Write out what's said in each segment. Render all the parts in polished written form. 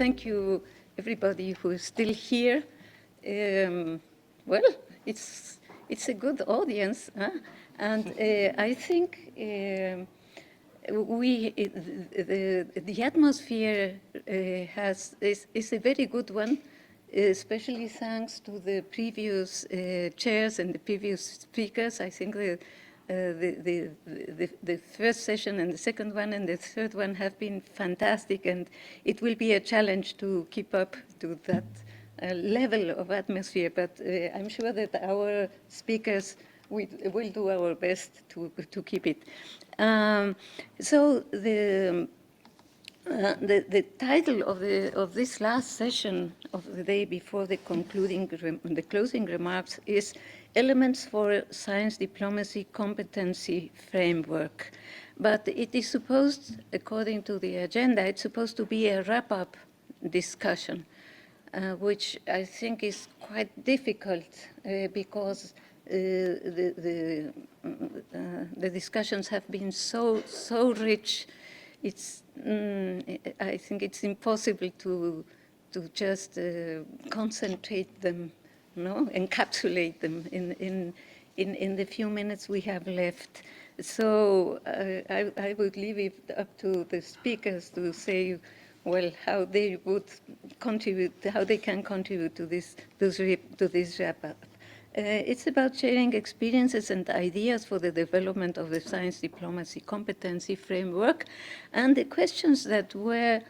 thank you, everybody who is still here. Well, it's a good audience, huh? And I think the atmosphere is a very good one, especially thanks to the previous chairs and the previous speakers. I think the first session and the second one and the third one have been fantastic, and it will be a challenge to keep up to that level of atmosphere, but I'm sure that our speakers will do our best to keep it. So the title of this last session of the day before the closing remarks is Elements for Science Diplomacy Competency Framework. But it is supposed, according to the agenda, it's supposed to be a wrap-up discussion, which I think is quite difficult because the discussions have been so rich. It's I think it's impossible to just concentrate them, encapsulate them in the few minutes we have left. So I would leave it up to the speakers to say, well, how they would contribute, how they can contribute to this wrap-up. It's about sharing experiences and ideas for the development of the science diplomacy competency framework. And the questions that were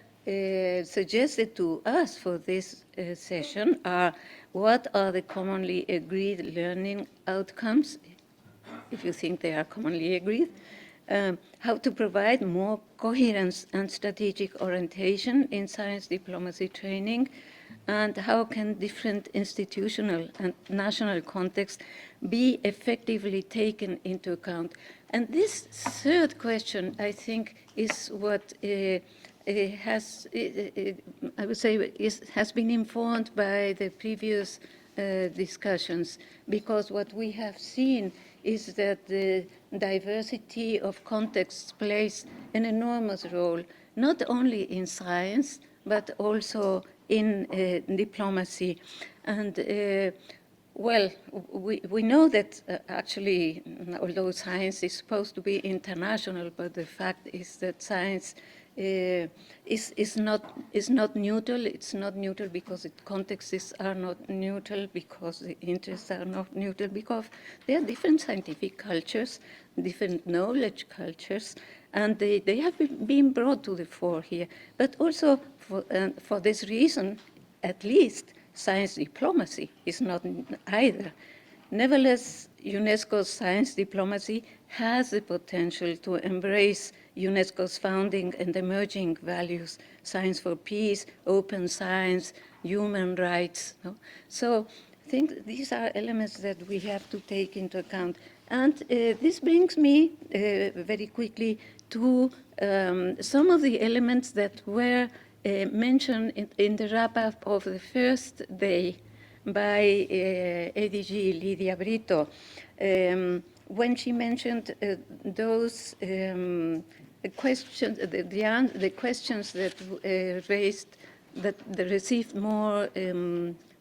suggested to us for this session are, what are the commonly agreed learning outcomes, if you think they are commonly agreed? How to provide more coherence and strategic orientation in science diplomacy training, and how can different institutional and national contexts be effectively taken into account. And this third question, I think, is what has been informed by the previous discussions, because what we have seen is that the diversity of contexts plays an enormous role, not only in science, but also in diplomacy. And well, we know that actually, although science is supposed to be international, but the fact is that science is not neutral. It's not neutral because the contexts are not neutral, because the interests are not neutral, because there are different scientific cultures, different knowledge cultures, and they have been brought to the fore here. But also for this reason, at least, science diplomacy is not either. Nevertheless, UNESCO's science diplomacy has the potential to embrace UNESCO's founding and emerging values, science for peace, open science, human rights. So I think these are elements that we have to take into account. And this brings me very quickly to some of the elements that were mentioned in the wrap-up of the first day by ADG Lydia Brito, when she mentioned those questions, the questions that raised, that received more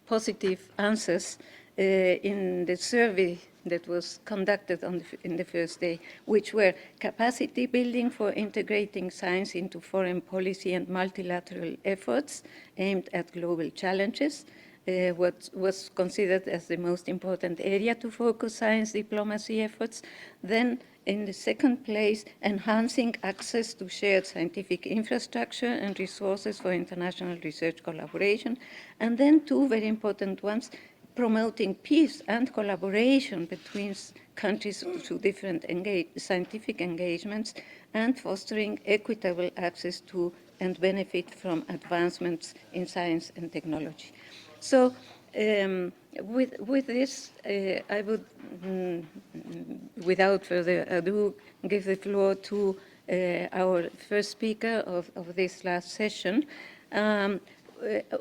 positive answers in the survey that was conducted in the first day, which were capacity building for integrating science into foreign policy and multilateral efforts aimed at global challenges, what was considered as the most important area to focus science diplomacy efforts. Then, in the second place, enhancing access to shared scientific infrastructure and resources for international research collaboration. And then two very important ones, promoting peace and collaboration between countries through different scientific engagements, and fostering equitable access to and benefit from advancements in science and technology. So with this, I would, without further ado, give the floor to our first speaker of this last session.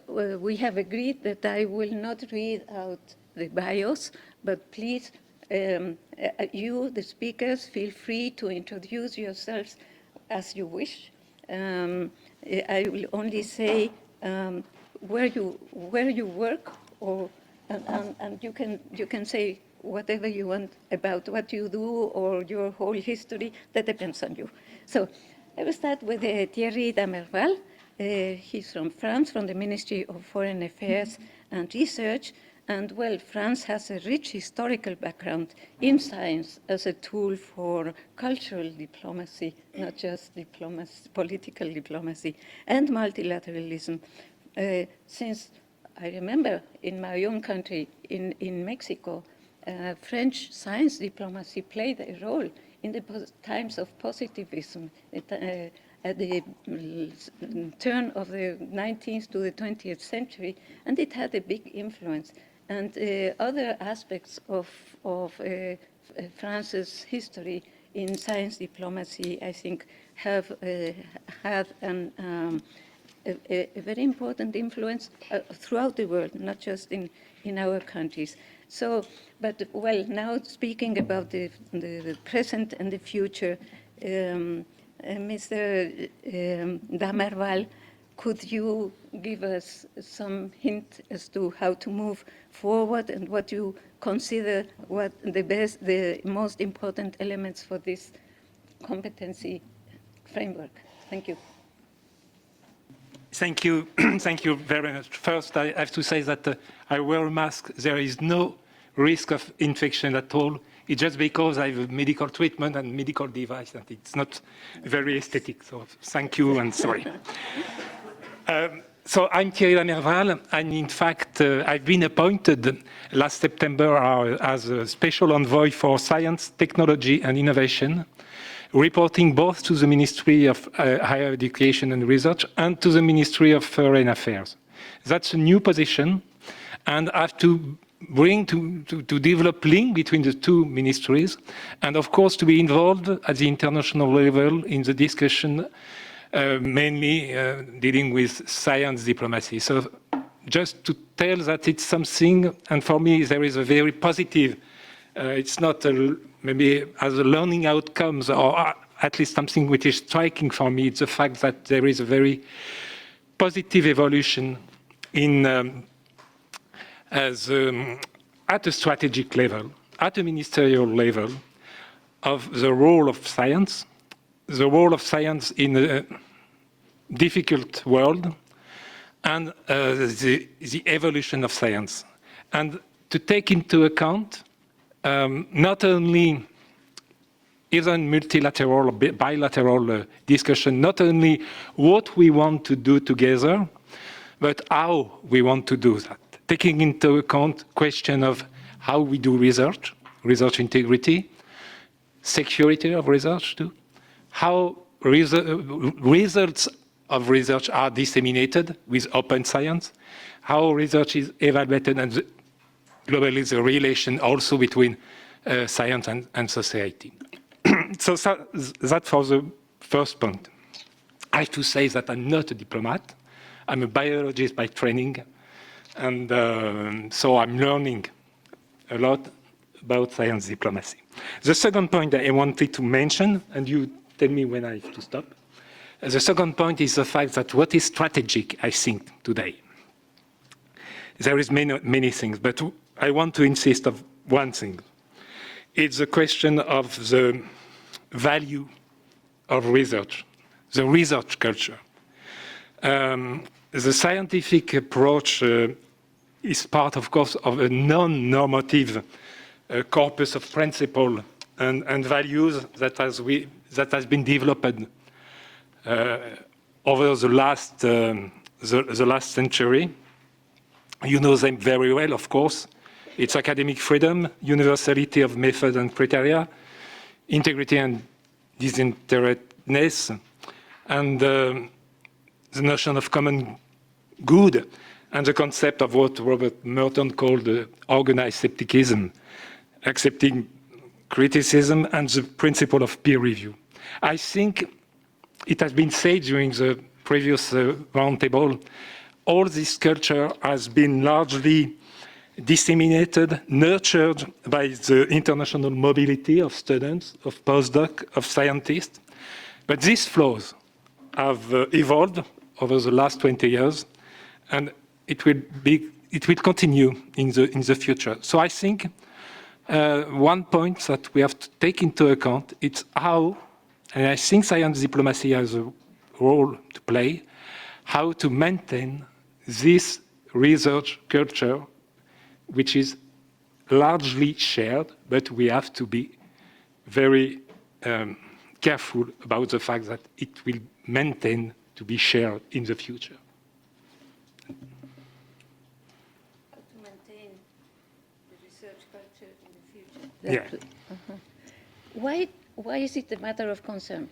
We have agreed that I will not read out the bios, but please, you, the speakers, feel free to introduce yourselves as you wish. I will only say where you work, or and you can say whatever you want about what you do or your whole history. That depends on you. So I will start with Thierry Damerval. He's from France, from the Ministry of Foreign Affairs and Research. And well, France has a rich historical background in science as a tool for cultural diplomacy, not just diplomacy, political diplomacy, and multilateralism. Since I remember in my own country, in Mexico, French science diplomacy played a role in the times of positivism at the turn of the 19th to the 20th century, and it had a big influence. And other aspects of France's history in science diplomacy, I think, have had a very important influence throughout the world, not just in our countries. So, but well, now speaking about the present and the future, Mr. Damerval, could you give us some hint as to how to move forward and what you consider what the most important elements for this competency framework? Thank you. Thank you. Thank you very much. First, I have to say that I wear a mask. There is no risk of infection at all. It's just because I have a medical treatment and medical device, and it's not very aesthetic. So thank you and sorry. So I'm Thierry Damerval, and in fact, I've been appointed last September as a special envoy for science, technology, and innovation, reporting both to the Ministry of Higher Education and Research and to the Ministry of Foreign Affairs. That's a new position, and I have to bring to develop link between the two ministries, and of course to be involved at the international level in the discussion, mainly dealing with science diplomacy. So just to tell that it's something, and for me there is a very positive, it's not maybe as a learning outcomes, or at least something which is striking for me, it's the fact that there is a very positive evolution in at a strategic level, at a ministerial level, of the role of science in a difficult world, and the evolution of science. And to take into account not only even multilateral or bilateral discussion, not only what we want to do together, but how we want to do that. Taking into account question of how we do research, research integrity, security of research too, how results of research are disseminated with open science, how research is evaluated, and globally the relation also between science and society. So that for the first point. I have to say that I'm not a diplomat. I'm a biologist by training, and so I'm learning a lot about science diplomacy. The second point I wanted to mention, and you tell me when I have to stop. The second point is the fact that what is strategic, I think, today. There is many things, but I want to insist on one thing. It's the question of the value of research, the research culture. The scientific approach is part, of course, of a non-normative corpus of principles and values that has been developed over the last century. You know them very well, of course. It's academic freedom, universality of method and criteria, integrity and disinterestedness, and the notion of common good, and the concept of what Robert Merton called organized skepticism, accepting criticism, and the principle of peer review. I think it has been said during the previous roundtable, all this culture has been largely disseminated, nurtured by the international mobility of students, of postdocs, of scientists. But these flows have evolved over the last 20 years, and it will continue in the future. So I think one point that we have to take into account is how, and I think science diplomacy has a role to play, how to maintain this research culture, which is largely shared, but we have to be very careful about the fact that it will maintain to be shared in the future. How to maintain the research culture in the future? Yeah. Why is it a matter of concern?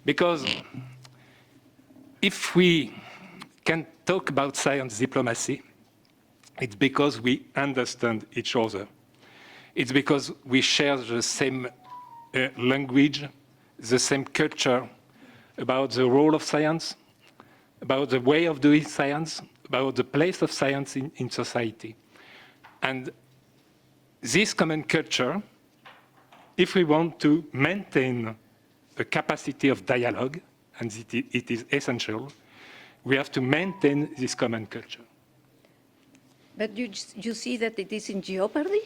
Because if we can talk about science diplomacy, it's because we understand each other. It's because we share the same language, the same culture about the role of science, about the way of doing science, about the place of science in society. And this common culture, if we want to maintain a capacity of dialogue, and it is essential, we have to maintain this common culture. But you see that it is in jeopardy?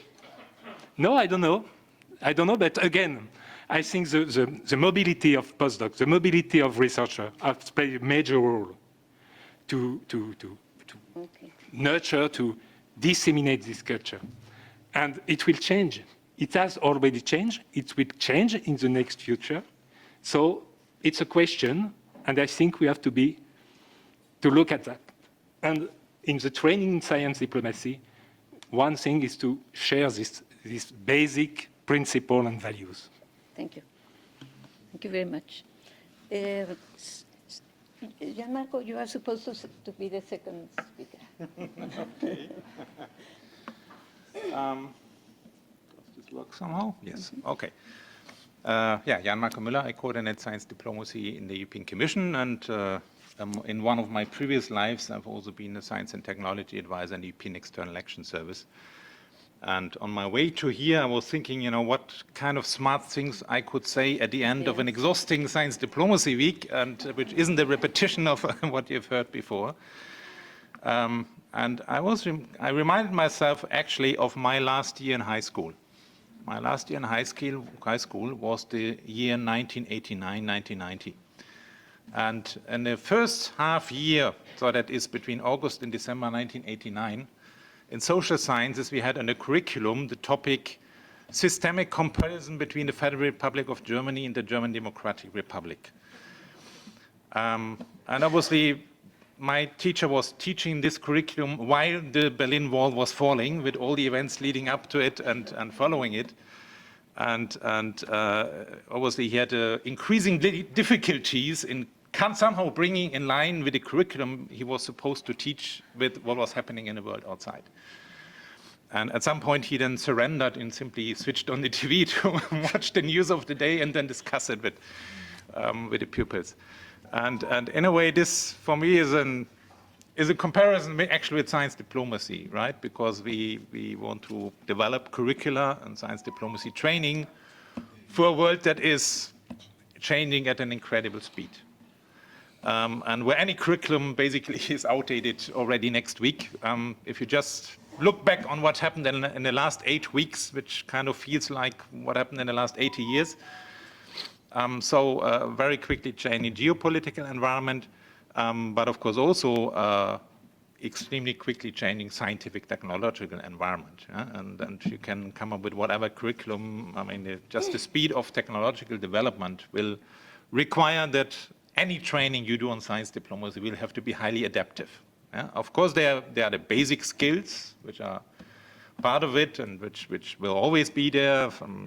No, I don't know. I don't know, but again, I think the mobility of postdocs, the mobility of researchers has played a major role to nurture, to disseminate this culture. And it will change. It has already changed. It will change in the next future. So it's a question, and I think we have to look at that. And in the training in science diplomacy, one thing is to share this basic principle and values. Thank you. Thank you very much. Gianmarco, you are supposed to be the second speaker. Does this work somehow? Yes. Okay. Yeah, Jan-Marco Müller. I coordinate science diplomacy in the European Commission, and in one of my previous lives, I've also been a science and technology advisor in the European External Action Service. And on my way to here, I was thinking, what kind of smart things I could say at the end of an exhausting science diplomacy week, and which isn't a repetition of what you've heard before. And I reminded myself actually of my last year in high school. My last year in high school was the year 1989, 1990. And in the first half year, so that is between August and December 1989, in social sciences, we had on the curriculum the topic systemic comparison between the Federal Republic of Germany and the German Democratic Republic. And obviously, my teacher was teaching this curriculum while the Berlin Wall was falling, with all the events leading up to it and following it. And obviously, he had increasing difficulties in somehow bringing in line with the curriculum he was supposed to teach with what was happening in the world outside. And at some point, he then surrendered and simply switched on the TV to watch the news of the day and then discuss it with the pupils. And in a way, this for me is a comparison actually with science diplomacy, right? Because we want to develop curricula and science diplomacy training for a world that is changing at an incredible speed. And where any curriculum basically is outdated already next week. If you just look back on what happened in the last 8 weeks, which kind of feels like what happened in the last 80 years. So very quickly changing geopolitical environment, but of course also extremely quickly changing scientific technological environment. Yeah? And you can come up with whatever curriculum. I mean, just the speed of technological development will require that any training you do on science diplomacy will have to be highly adaptive. Yeah? Of course, there are the basic skills, which are part of it and which will always be there, from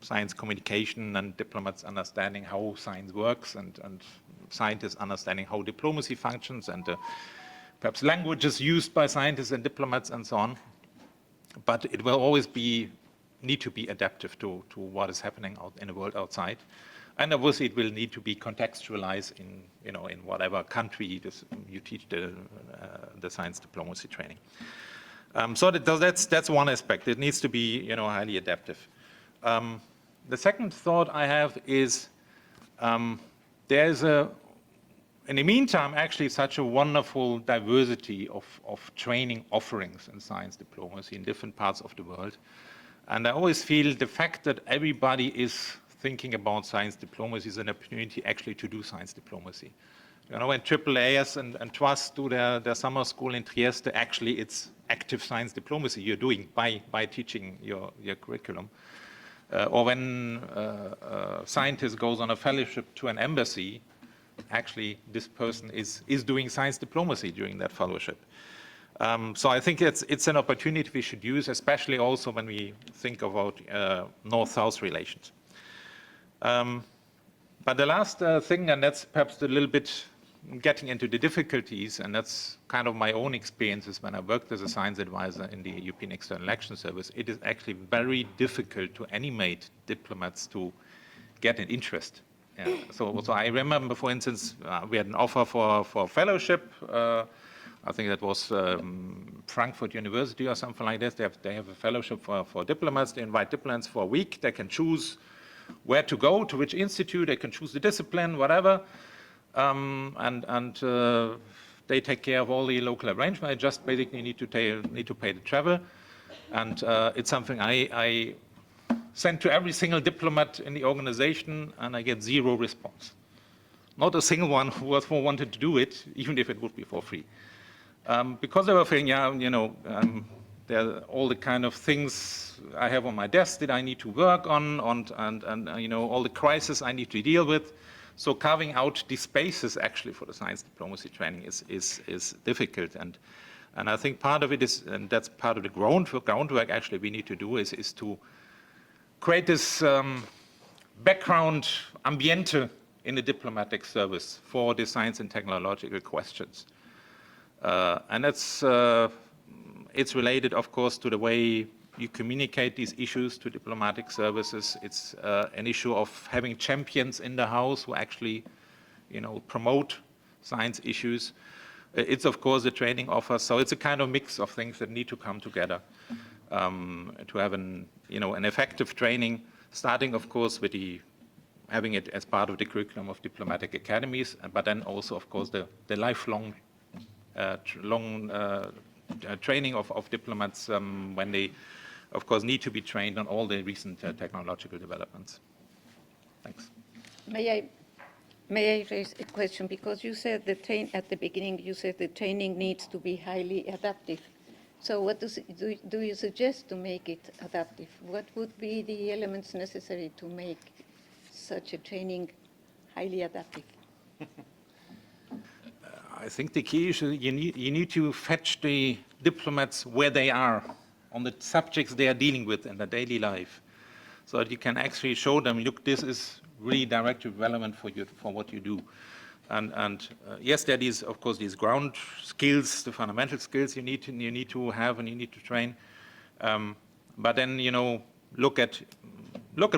science communication and diplomats understanding how science works, and scientists understanding how diplomacy functions, and perhaps languages used by scientists and diplomats and so on. But it will always need to be adaptive to what is happening out in the world outside. And obviously, it will need to be contextualized in whatever country you teach the science diplomacy training. So that's one aspect. It needs to be highly adaptive. The second thought I have is there's a in the meantime, actually, such a wonderful diversity of training offerings in science diplomacy in different parts of the world. And I always feel the fact that everybody is thinking about science diplomacy is an opportunity actually to do science diplomacy. You know, when AAAS and TWAS do their summer school in Trieste, actually it's active science diplomacy you're doing by teaching your curriculum. Or when a scientist goes on a fellowship to an embassy, actually this person is doing science diplomacy during that fellowship. So I think it's an opportunity we should use, especially also when we think about North-South relations. But the last thing, and that's perhaps a little bit getting into the difficulties, and that's kind of my own experiences when I worked as a science advisor in the European External Action Service, it is actually very difficult to animate diplomats to get an interest. Yeah. So I remember, for instance, we had an offer for a fellowship. I think that was Frankfurt University or something like this. They have a fellowship for diplomats. They invite diplomats for a week. They can choose where to go, to which institute. They can choose the discipline, whatever. They take care of all the local arrangements. I just basically need to pay the travel. And it's something I send to every single diplomat in the organization, and I get zero response. Not a single one who wanted to do it, even if it would be for free. Because they were saying, yeah, you know, there are all the kind of things I have on my desk that I need to work on, and you know, all the crises I need to deal with. So carving out these spaces actually for the science diplomacy training is difficult, and I think part of it is, and that's part of the groundwork actually we need to do is to create this background ambiente in the diplomatic service for the science and technological questions. And it's related, of course, to the way you communicate these issues to diplomatic services. It's an issue of having champions in the house who actually, you know, promote science issues. It's, of course, a training offer. So it's a kind of mix of things that need to come together to have an effective training, starting, of course, with having it as part of the curriculum of diplomatic academies, but then also, of course, the lifelong training of diplomats when they, of course, need to be trained on all the recent technological developments. Thanks. May I raise a question? Because you said at the beginning, you said the training needs to be highly adaptive. So what do you suggest to make it adaptive? What would be the elements necessary to make such a training highly adaptive? I think the key issue, you need to fetch the diplomats where they are, on the subjects they are dealing with in their daily life, so that you can actually show them, look, this is really directly relevant for you, for what you do. And yes, there is, of course, these ground skills, the fundamental skills you need to have and you need to train. But then, you know, look at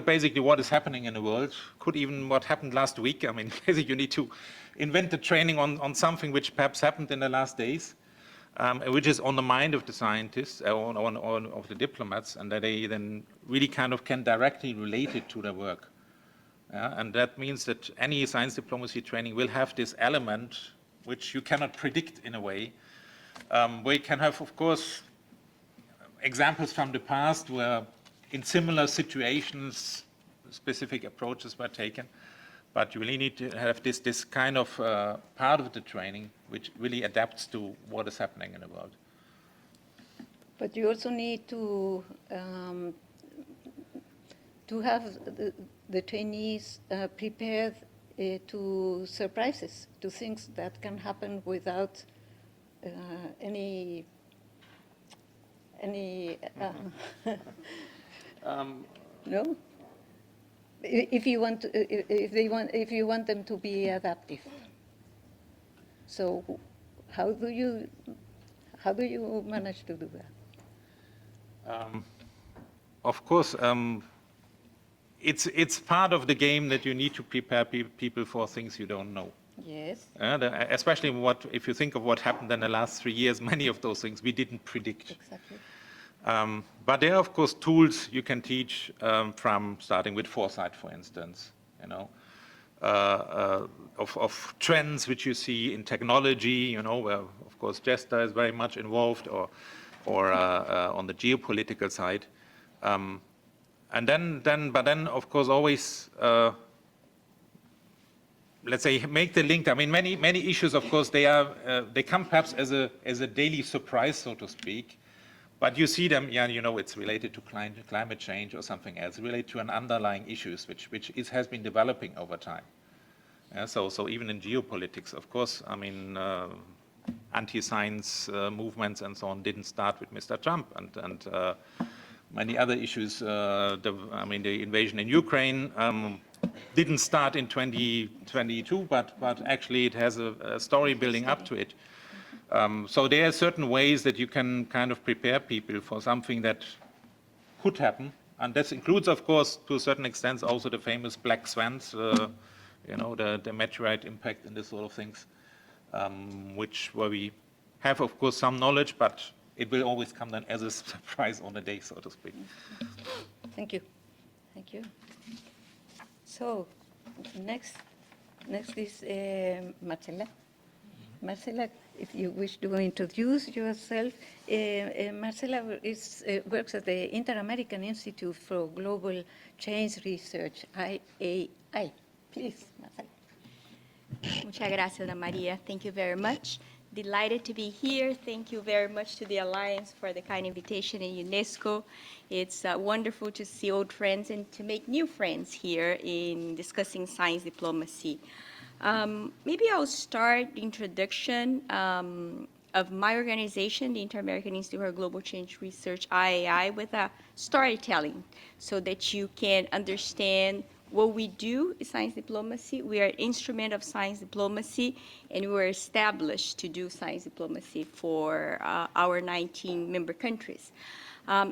basically what is happening in the world. Could even what happened last week. I mean, basically you need to invent the training on something which perhaps happened in the last days, which is on the mind of the scientists or of the diplomats, and that they then really kind of can directly relate it to their work. And that means that any science diplomacy training will have this element which you cannot predict in a way, where you can have, of course, examples from the past where in similar situations specific approaches were taken, but you really need to have this kind of part of the training which really adapts to what is happening in the world. But you also need to have the trainees prepared to surprises, to things that can happen without any no. If you want them to be adaptive. So, how do you manage to do that? Of course, it's part of the game that you need to prepare people for things you don't know. Yes. Especially if you think of what happened in the last 3 years, many of those things we didn't predict. Exactly. But there are, of course, tools you can teach from starting with foresight, for instance. You know, of trends which you see in technology, where of course Jester is very much involved, or on the geopolitical side. But then of course always, let's say, make the link. I mean, many issues, of course, they come perhaps as a daily surprise, so to speak. But you see them, it's related to climate change or something else, related to an underlying issues which has been developing over time. So even in geopolitics, of course, I mean, anti-science movements and so on didn't start with Mr. Trump, and many other issues. I mean, the invasion in Ukraine didn't start in 2022, but actually it has a story building up to it. So there are certain ways that you can kind of prepare people for something that could happen. And this includes, of course, to a certain extent, also the famous black swans, the meteorite impact and this sort of things, where we have, of course, some knowledge, but it will always come then as a surprise on the day, so to speak. Thank you. Thank you. So next is Marcela. Marcela, if you wish to introduce yourself. Marcela works at the Inter-American Institute for Global Change Research, IAI. Please, Marcela. Muchas gracias, Ana Maria. Thank you very much. Delighted to be here. Thank you very much to the Alliance for the kind invitation in UNESCO. It's wonderful to see old friends and to make new friends here in discussing science diplomacy. Maybe I'll start the introduction of my organization, the Inter-American Institute for Global Change Research, IAI, with a storytelling so that you can understand what we do is science diplomacy. We are an instrument of science diplomacy, and we were established to do science diplomacy for our 19 member countries.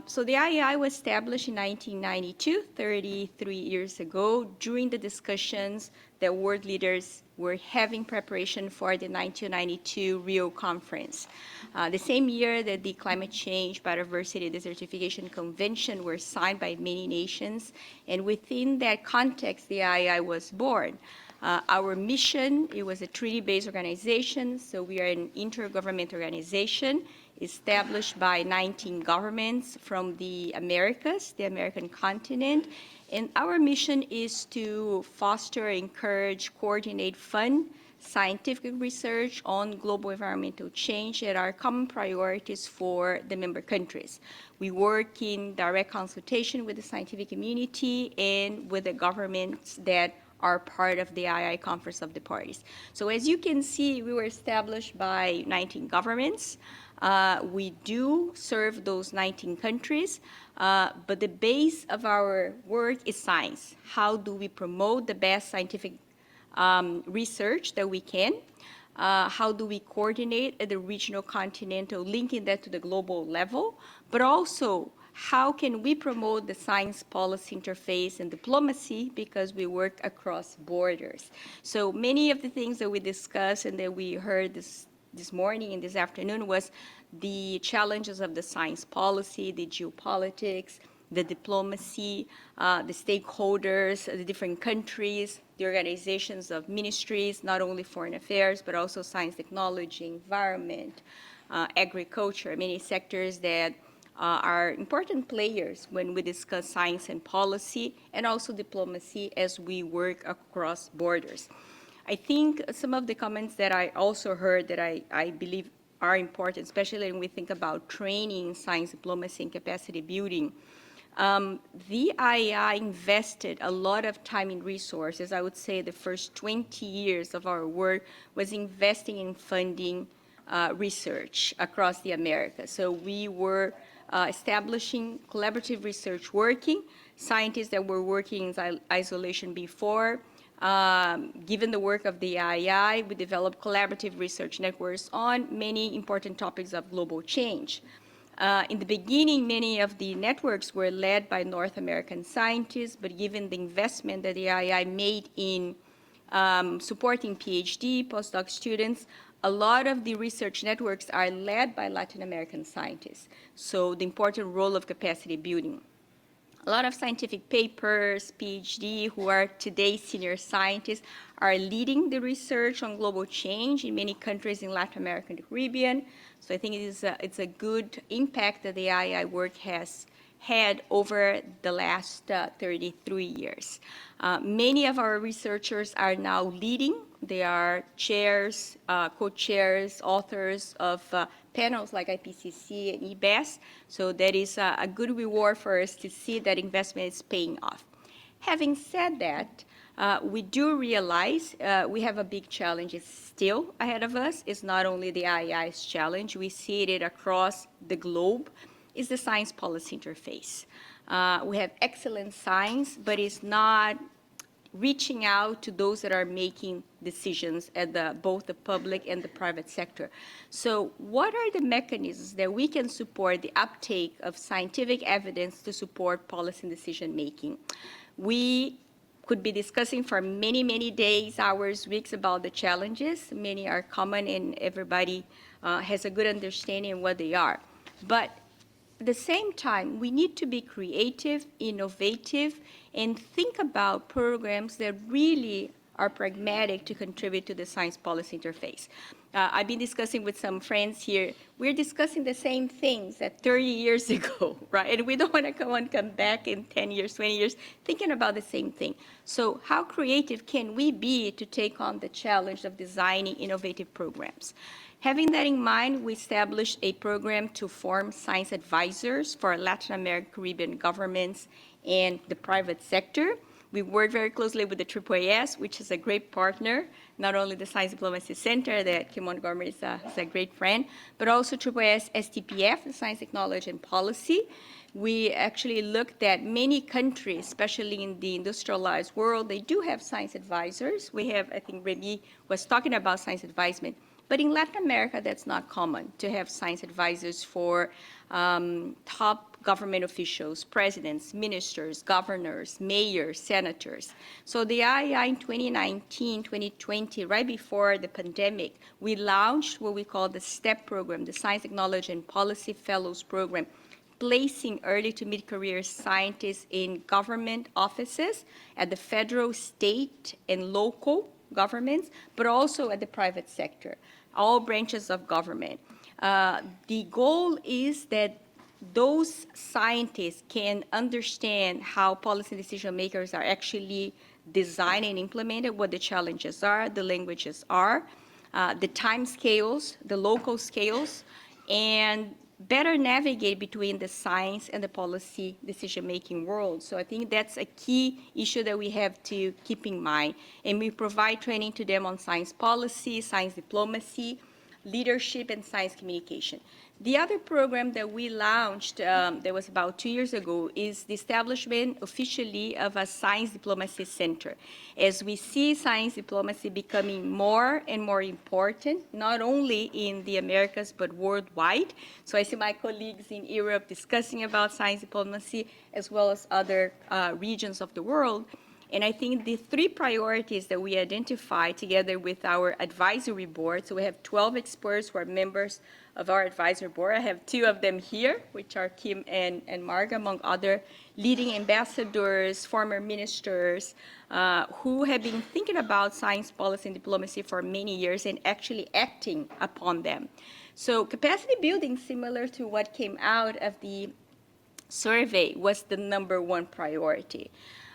So the IAI was established in 1992, 33 years ago, during the discussions that world leaders were having preparation for the 1992 Rio conference. The same year that the Climate Change, Biodiversity, Desertification Convention were signed by many nations, and within that context, the IAI was born. Our mission, it was a treaty-based organization, so we are an intergovernmental organization established by 19 governments from the Americas, the American continent, and our mission is to foster, encourage, coordinate, fund scientific research on global environmental change that are common priorities for the member countries. We work in direct consultation with the scientific community and with the governments that are part of the IAI Conference of the Parties. So as you can see, we were established by 19 governments. We do serve those 19 countries, but the base of our work is science. How do we promote the best scientific research that we can? How do we coordinate at the regional, continental, linking that to the global level? But also, how can we promote the science policy interface and diplomacy, because we work across borders? So many of the things that we discussed and that we heard this morning and this afternoon was the challenges of the science policy, the geopolitics, the diplomacy, the stakeholders, the different countries, the organizations of ministries, not only foreign affairs, but also science, technology, environment, agriculture, many sectors that are important players when we discuss science and policy, and also diplomacy as we work across borders. I think some of the comments that I also heard that I believe are important, especially when we think about training, science diplomacy, and capacity building. The IAI invested a lot of time and resources. I would say the first 20 years of our work was investing in funding research across the Americas. So we were establishing collaborative research working, scientists that were working in isolation before. Given the work of the IAI, we developed collaborative research networks on many important topics of global change. In the beginning, many of the networks were led by North American scientists, but given the investment that the IAI made in supporting PhD, postdoc students, a lot of the research networks are led by Latin American scientists. So the important role of capacity building. A lot of scientific papers, PhD, who are today senior scientists, are leading the research on global change in many countries in Latin America and the Caribbean. So I think it's a good impact that the IAI work has had over the last 33 years. Many of our researchers are now leading. They are chairs, co-chairs, authors of panels like IPCC and EBS. So that is a good reward for us to see that investment is paying off. Having said that, we do realize we have a big challenge still ahead of us. It's not only the IAI's challenge, we see it across the globe, is the science policy interface. We have excellent science, but it's not reaching out to those that are making decisions at both the public and the private sector. So what are the mechanisms that we can support the uptake of scientific evidence to support policy and decision making? We could be discussing for many, many days, hours, weeks about the challenges. Many are common and everybody has a good understanding of what they are. But at the same time, we need to be creative, innovative, and think about programs that really are pragmatic to contribute to the science policy interface. I've been discussing with some friends here. We're discussing the same things that 30 years ago, right? And we don't want to come back in 10 years, 20 years, thinking about the same thing. So how creative can we be to take on the challenge of designing innovative programs? Having that in mind, we established a program to form science advisors for Latin American, Caribbean governments and the private sector. We work very closely with the AAAS, which is a great partner, not only the Science Diplomacy Center, that Kim Montgomery is a great friend, but also AAAS STPF, the Science, Technology, and Policy. We actually looked at many countries, especially in the industrialized world, they do have science advisors. We have, I think Remy was talking about science advisement. But in Latin America, that's not common to have science advisors for top government officials, presidents, ministers, governors, mayors, senators. So the IAI in 2019, 2020, right before the pandemic, we launched what we call the STEP program, the Science, Technology, and Policy Fellows Program, placing early to mid-career scientists in government offices at the federal, state, and local governments, but also at the private sector, all branches of government. The goal is that those scientists can understand how policy decision makers are actually designed and implemented, what the challenges are, the languages are, the time scales, the local scales, and better navigate between the science and the policy decision-making world. So I think that's a key issue that we have to keep in mind. And we provide training to them on science policy, science diplomacy, leadership, and science communication. The other program that we launched that was about 2 years ago is the establishment officially of a science diplomacy center. As we see science diplomacy becoming more and more important, not only in the Americas, but worldwide. So I see my colleagues in Europe discussing about science diplomacy, as well as other regions of the world. And I think the 3 priorities that we identified together with our advisory board, so we have 12 experts who are members of our advisory board. I have 2 of them here, which are Kim and Marga, among other leading ambassadors, former ministers, who have been thinking about science policy and diplomacy for many years and actually acting upon them. So capacity building, similar to what came out of the survey, was the #1 priority.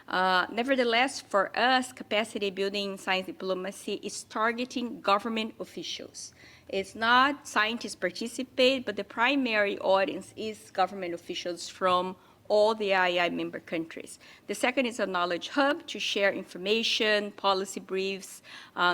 Nevertheless, for us, capacity building in science diplomacy is targeting government officials. It's not scientists participate, but the primary audience is government officials from all the IAI member countries. The second is a knowledge hub to share information, policy briefs,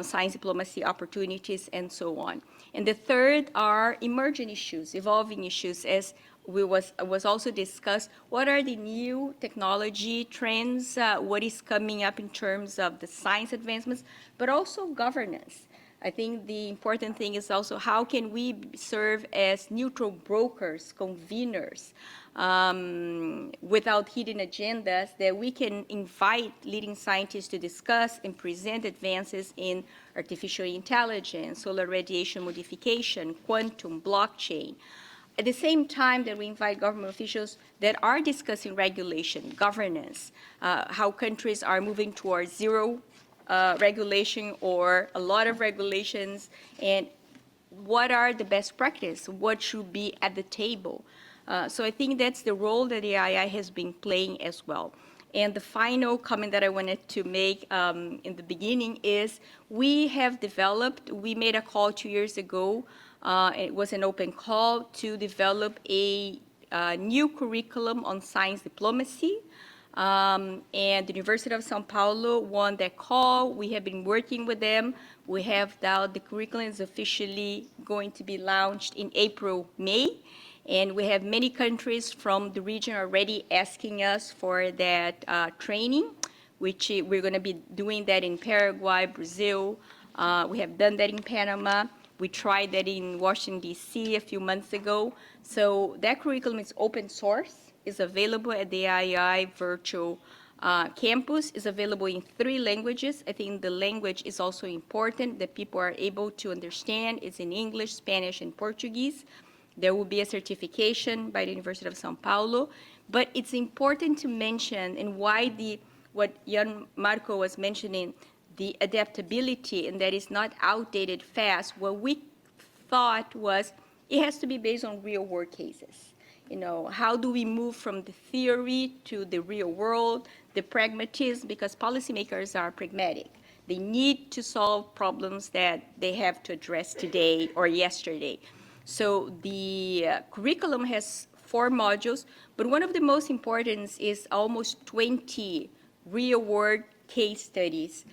science diplomacy opportunities, and so on. And the third are emerging issues, evolving issues, as was also discussed. What are the new technology trends? What is coming up in terms of the science advancements, but also governance? I think the important thing is also how can we serve as neutral brokers, conveners, without hidden agendas, that we can invite leading scientists to discuss and present advances in artificial intelligence, solar radiation modification, quantum, blockchain. At the same time that we invite government officials that are discussing regulation, governance, how countries are moving towards zero regulation or a lot of regulations, and what are the best practice, what should be at the table. So I think that's the role that the II has been playing as well. And the final comment that I wanted to make in the beginning is we made a call 2 years ago. It was an open call to develop a new curriculum on science diplomacy. And the University of São Paulo won that call. We have been working with them. We have now, the curriculum is officially going to be launched in April, May. And we have many countries from the region already asking us for that training, which we're going to be doing that in Paraguay, Brazil. We have done that in Panama. We tried that in Washington, D.C. a few months ago. So that curriculum is open source, is available at the III virtual campus, is available in 3 languages. I think the language is also important that people are able to understand. It's in English, Spanish, and Portuguese. There will be a certification by the University of São Paulo. But it's important to mention, and why what Jan Marco was mentioning, the adaptability, and that is not outdated fast. What we thought was it has to be based on real world cases. You know, how do we move from the theory to the real world, the pragmatism, because policymakers are pragmatic. They need to solve problems that they have to address today or yesterday. So the curriculum has 4 modules, but one of the most important is almost 20 real-world case studies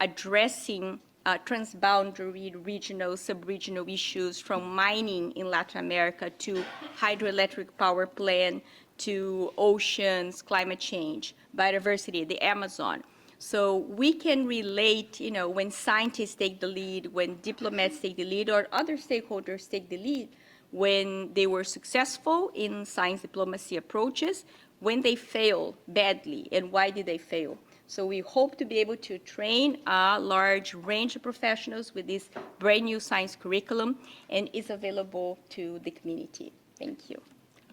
addressing transboundary, regional, sub-regional issues, from mining in Latin America to hydroelectric power plant to oceans, climate change, biodiversity, the Amazon. So we can relate, you know, when scientists take the lead, when diplomats take the lead, or other stakeholders take the lead, when they were successful in science diplomacy approaches, when they fail badly, and why did they fail? So we hope to be able to train a large range of professionals with this brand new science curriculum, and is available to the community. Thank you.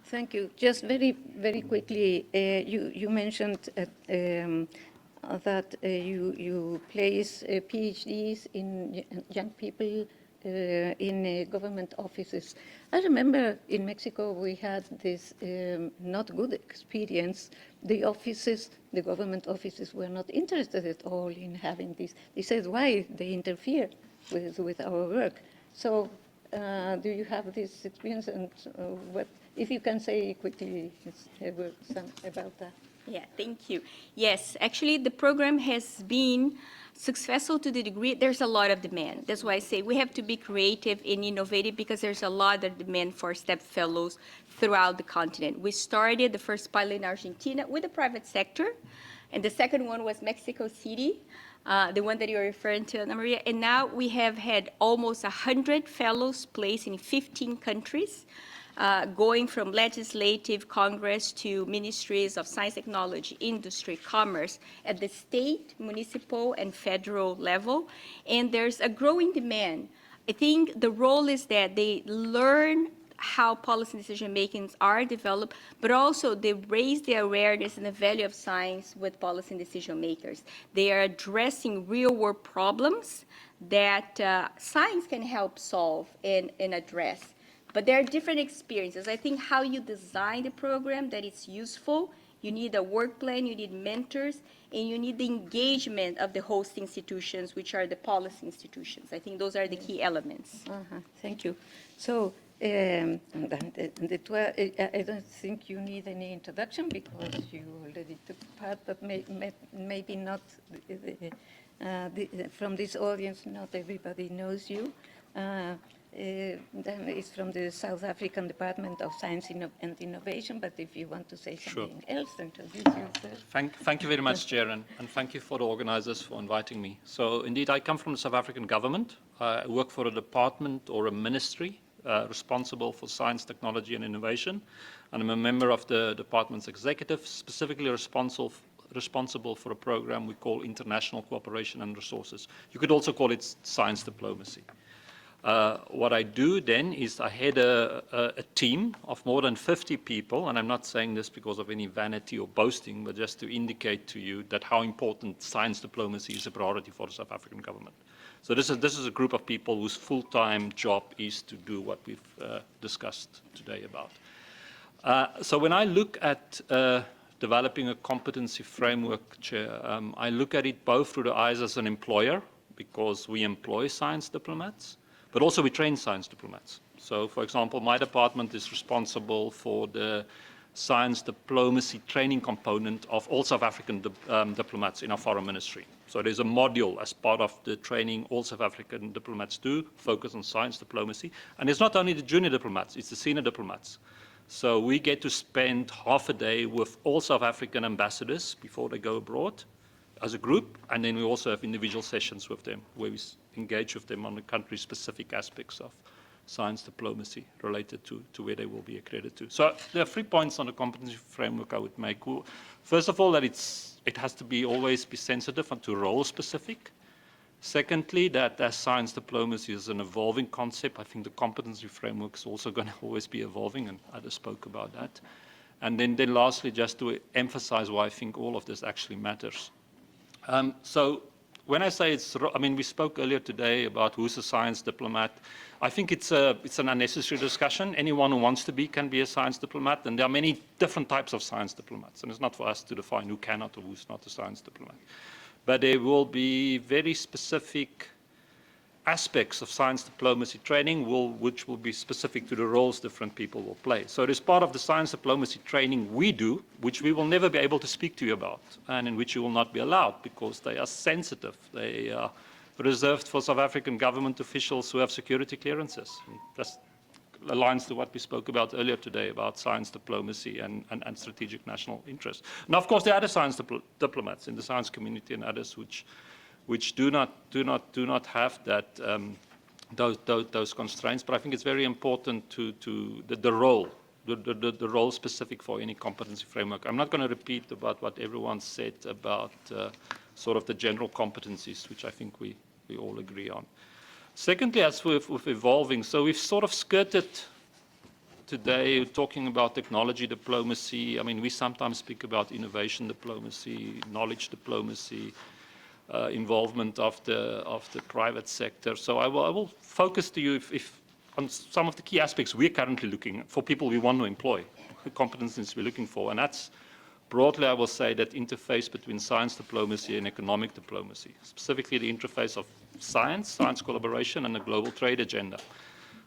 Thank you. Just very, very quickly, you mentioned that you place PhDs in young people in government offices. I remember in Mexico we had this not good experience. The government offices were not interested at all in having this. They said, why? They interfere with our work. So do you have this experience, and what, if you can say quickly about that? Yeah, thank you. Yes, actually the program has been successful to the degree there's a lot of demand. That's why I say we have to be creative and innovative, because there's a lot of demand for STEP fellows throughout the continent. We started the first pilot in Argentina with the private sector, and the second one was Mexico City, the one that you're referring to, Ana Maria. And now we have had almost 100 fellows placed in 15 countries, going from legislative, Congress, to ministries of science, technology, industry, commerce, at the state, municipal, and federal level. And there's a growing demand. I think the role is that they learn how policy decision-makings are developed, but also they raise the awareness and the value of science with policy decision-makers. They are addressing real-world problems that science can help solve and address. But there are different experiences. I think how you design the program, that it's useful. You need a work plan, you need mentors, and you need the engagement of the host institutions, which are the policy institutions. I think those are the key elements. Thank you. So I don't think you need any introduction, because you already took part, but maybe not from this audience, not everybody knows you. Then it's from the South African Department of Science and Innovation, but if you want to say something else, introduce yourself. Thank you very much, Chair, and thank you for the organizers for inviting me. So indeed, I come from the South African government. I work for a department or a ministry responsible for science, technology, and innovation, and I'm a member of the department's executive, specifically responsible for a program we call International Cooperation and Resources. You could also call it science diplomacy. What I do then is I head a team of more than 50 people, and I'm not saying this because of any vanity or boasting, but just to indicate to you that how important science diplomacy is a priority for the South African government. So this is a group of people whose full-time job is to do what we've discussed today about. So when I look at developing a competency framework, Chair, I look at it both through the eyes as an employer, because we employ science diplomats, but also we train science diplomats. So, for example, my department is responsible for the science diplomacy training component of all South African diplomats in our foreign ministry. So there's a module as part of the training all South African diplomats do, focus on science diplomacy. And it's not only the junior diplomats, it's the senior diplomats. So we get to spend half a day with all South African ambassadors before they go abroad as a group, and then we also have individual sessions with them where we engage with them on the country-specific aspects of science diplomacy related to where they will be accredited to. So there are 3 points on the competency framework I would make. First of all, that it has to always be sensitive and to role-specific. Secondly, that as science diplomacy is an evolving concept, I think the competency framework is also going to always be evolving, and others spoke about that. And then lastly, just to emphasize why I think all of this actually matters. So when I say we spoke earlier today about who's a science diplomat. I think it's an unnecessary discussion. Anyone who wants to be can be a science diplomat, and there are many different types of science diplomats, and it's not for us to define who cannot or who's not a science diplomat. But there will be very specific aspects of science diplomacy training which will be specific to the roles different people will play. So it is part of the science diplomacy training we do, which we will never be able to speak to you about, and in which you will not be allowed because they are sensitive. They are reserved for South African government officials who have security clearances. That aligns to what we spoke about earlier today about science diplomacy and strategic national interest. Now, of course, there are other science diplomats in the science community and others which do not have that those constraints. But I think it's very important to the role specific for any competency framework. I'm not going to repeat about what everyone said about sort of the general competencies, which I think we all agree on. Secondly, as with evolving, so we've sort of skirted today talking about technology diplomacy. I mean, we sometimes speak about innovation diplomacy, knowledge diplomacy, involvement of the private sector. So I will focus to you on some of the key aspects we're currently looking at for people we want to employ, the competencies we're looking for. And that's broadly, I will say, that interface between science diplomacy and economic diplomacy, specifically the interface of science collaboration, and the global trade agenda.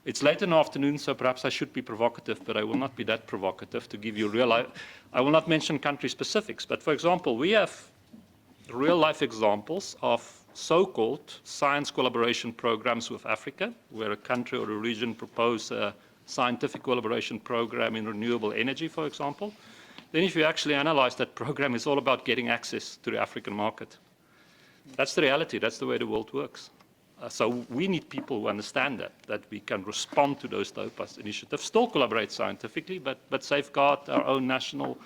It's late in the afternoon, so perhaps I should be provocative, but I will not be that provocative to give you real life. I will not mention country specifics, but for example, we have real life examples of so-called science collaboration programs with Africa, where a country or a region propose a scientific collaboration program in renewable energy, for example. Then if you actually analyze that program, it's all about getting access to the African market. That's the reality. That's the way the world works. So we need people who understand that we can respond to those type of initiatives, still collaborate scientifically, but safeguard our own national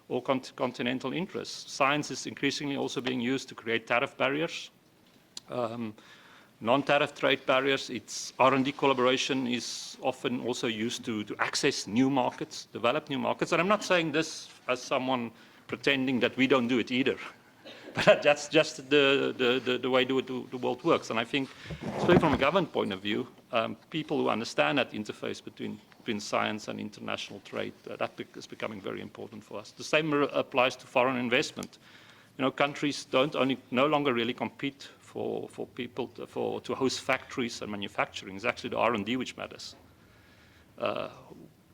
or continental interests. Science is increasingly also being used to create tariff barriers, non-tariff trade barriers. Its R&D collaboration is often also used to access new markets, develop new markets. And I'm not saying this as someone pretending that we don't do it either. But that's just the way the world works. And I think, especially from a government point of view, people who understand that interface between science and international trade, that is becoming very important for us. The same applies to foreign investment. You know, countries no longer really compete for people to host factories and manufacturing. It's actually the R&D which matters.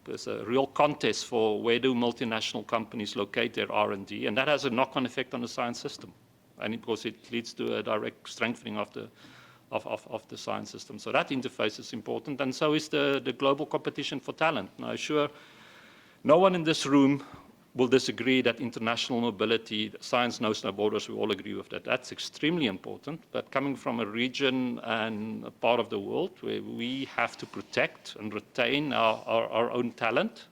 There's a real contest for where do multinational companies locate their R&D, and that has a knock-on effect on the science system, and of course it leads to a direct strengthening of the science system. So that interface is important, and so is the global competition for talent. Now, sure, no one in this room will disagree that international mobility, science knows no borders, we all agree with that. That's extremely important, but coming from a region and a part of the world where we have to protect and retain our own talent,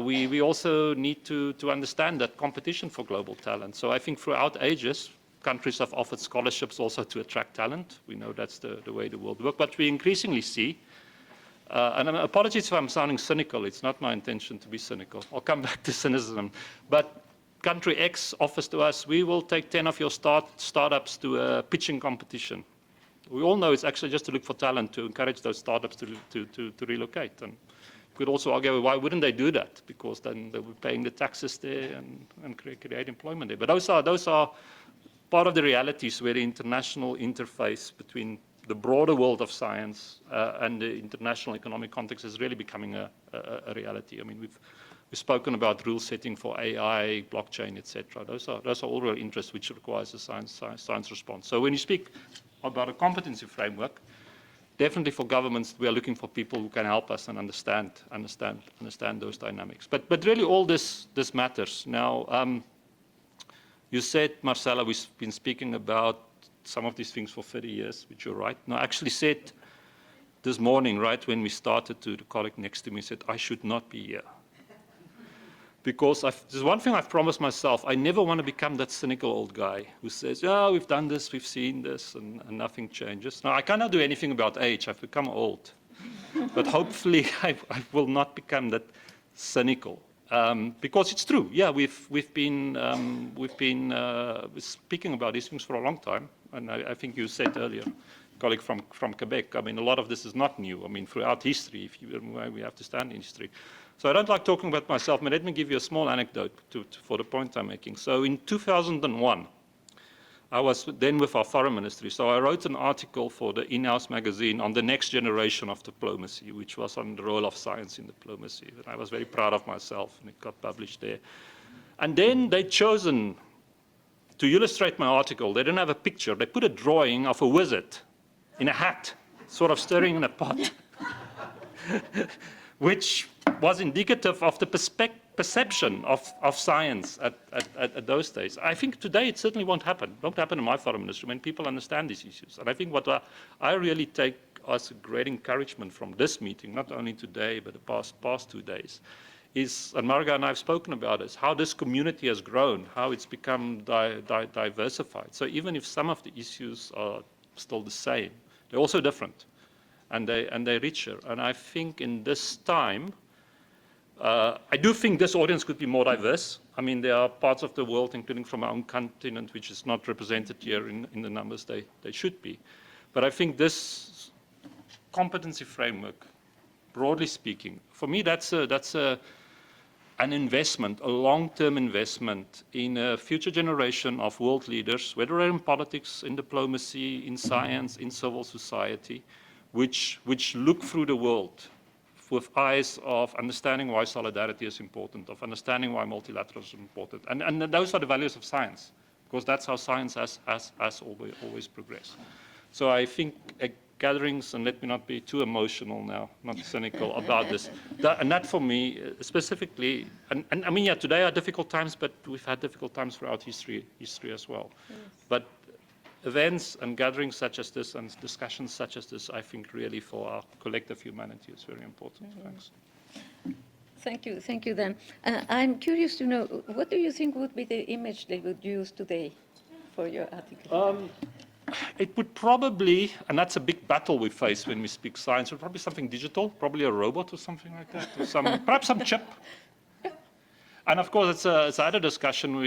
we also need to understand that competition for global talent. So I think throughout ages, countries have offered scholarships also to attract talent. We know that's the way the world works. But we increasingly see, and apologies if I'm sounding cynical, it's not my intention to be cynical. I'll come back to cynicism. But country X offers to us, we will take 10 of your startups to a pitching competition. We all know it's actually just to look for talent, to encourage those startups to relocate. And you could also argue, why wouldn't they do that? Because then they were paying the taxes there and create employment there. But those are part of the realities where the international interface between the broader world of science and the international economic context is really becoming a reality. I mean, we've spoken about rule setting for AI, blockchain, etc. Those are all real interests which requires a science response. So when you speak about a competency framework, definitely for governments, we are looking for people who can help us and understand those dynamics. But really all this matters. Now, you said, Marcela, we've been speaking about some of these things for 30 years, which you're right. No, I actually said this morning, right, when we started, to the colleague next to me, said, I should not be here. Because there's one thing I've promised myself, I never want to become that cynical old guy who says, yeah, we've done this, we've seen this, and nothing changes. Now, I cannot do anything about age. I've become old. But hopefully, I will not become that cynical. Because it's true. Yeah, we've been speaking about these things for a long time. And I think you said earlier, colleague from Quebec, I mean, a lot of this is not new. I mean, throughout history, we have to stand in history. So I don't like talking about myself, but let me give you a small anecdote for the point I'm making. So in 2001, I was then with our foreign ministry. So I wrote an article for the in-house magazine on the next generation of diplomacy, which was on the role of science in diplomacy. And I was very proud of myself, and it got published there. And then they'd chosen to illustrate my article. They didn't have a picture. They put a drawing of a wizard in a hat, sort of stirring in a pot, which was indicative of the perception of science at those days. I think today it certainly won't happen. It won't happen in my foreign ministry when people understand these issues. And I think what I really take as a great encouragement from this meeting, not only today, but the past 2 days, is, and Marga and I have spoken about this, how this community has grown, how it's become diversified. So even if some of the issues are still the same, they're also different, and they're richer. And I think in this time, I do think this audience could be more diverse. I mean, there are parts of the world, including from our own continent, which is not represented here in the numbers they should be. But I think this competency framework, broadly speaking, for me, that's an investment, a long-term investment in a future generation of world leaders, whether they're in politics, in diplomacy, in science, in civil society, which look through the world with eyes of understanding why solidarity is important, of understanding why multilateralism is important. And those are the values of science, because that's how science has always progressed. So I think gatherings, and let me not be too emotional now, not cynical about this, and that for me specifically, and I mean, yeah, today are difficult times, but we've had difficult times throughout history as well. Yes. But events and gatherings such as this and discussions such as this, I think really for our collective humanity is very important. Mm-hmm. Thanks. Thank you, Dan. I'm curious to know, what do you think would be the image they would use today for your article? It would probably, and that's a big battle we face when we speak science, it would probably be something digital, probably a robot or something like that, or perhaps some chip. And of course, it's another discussion.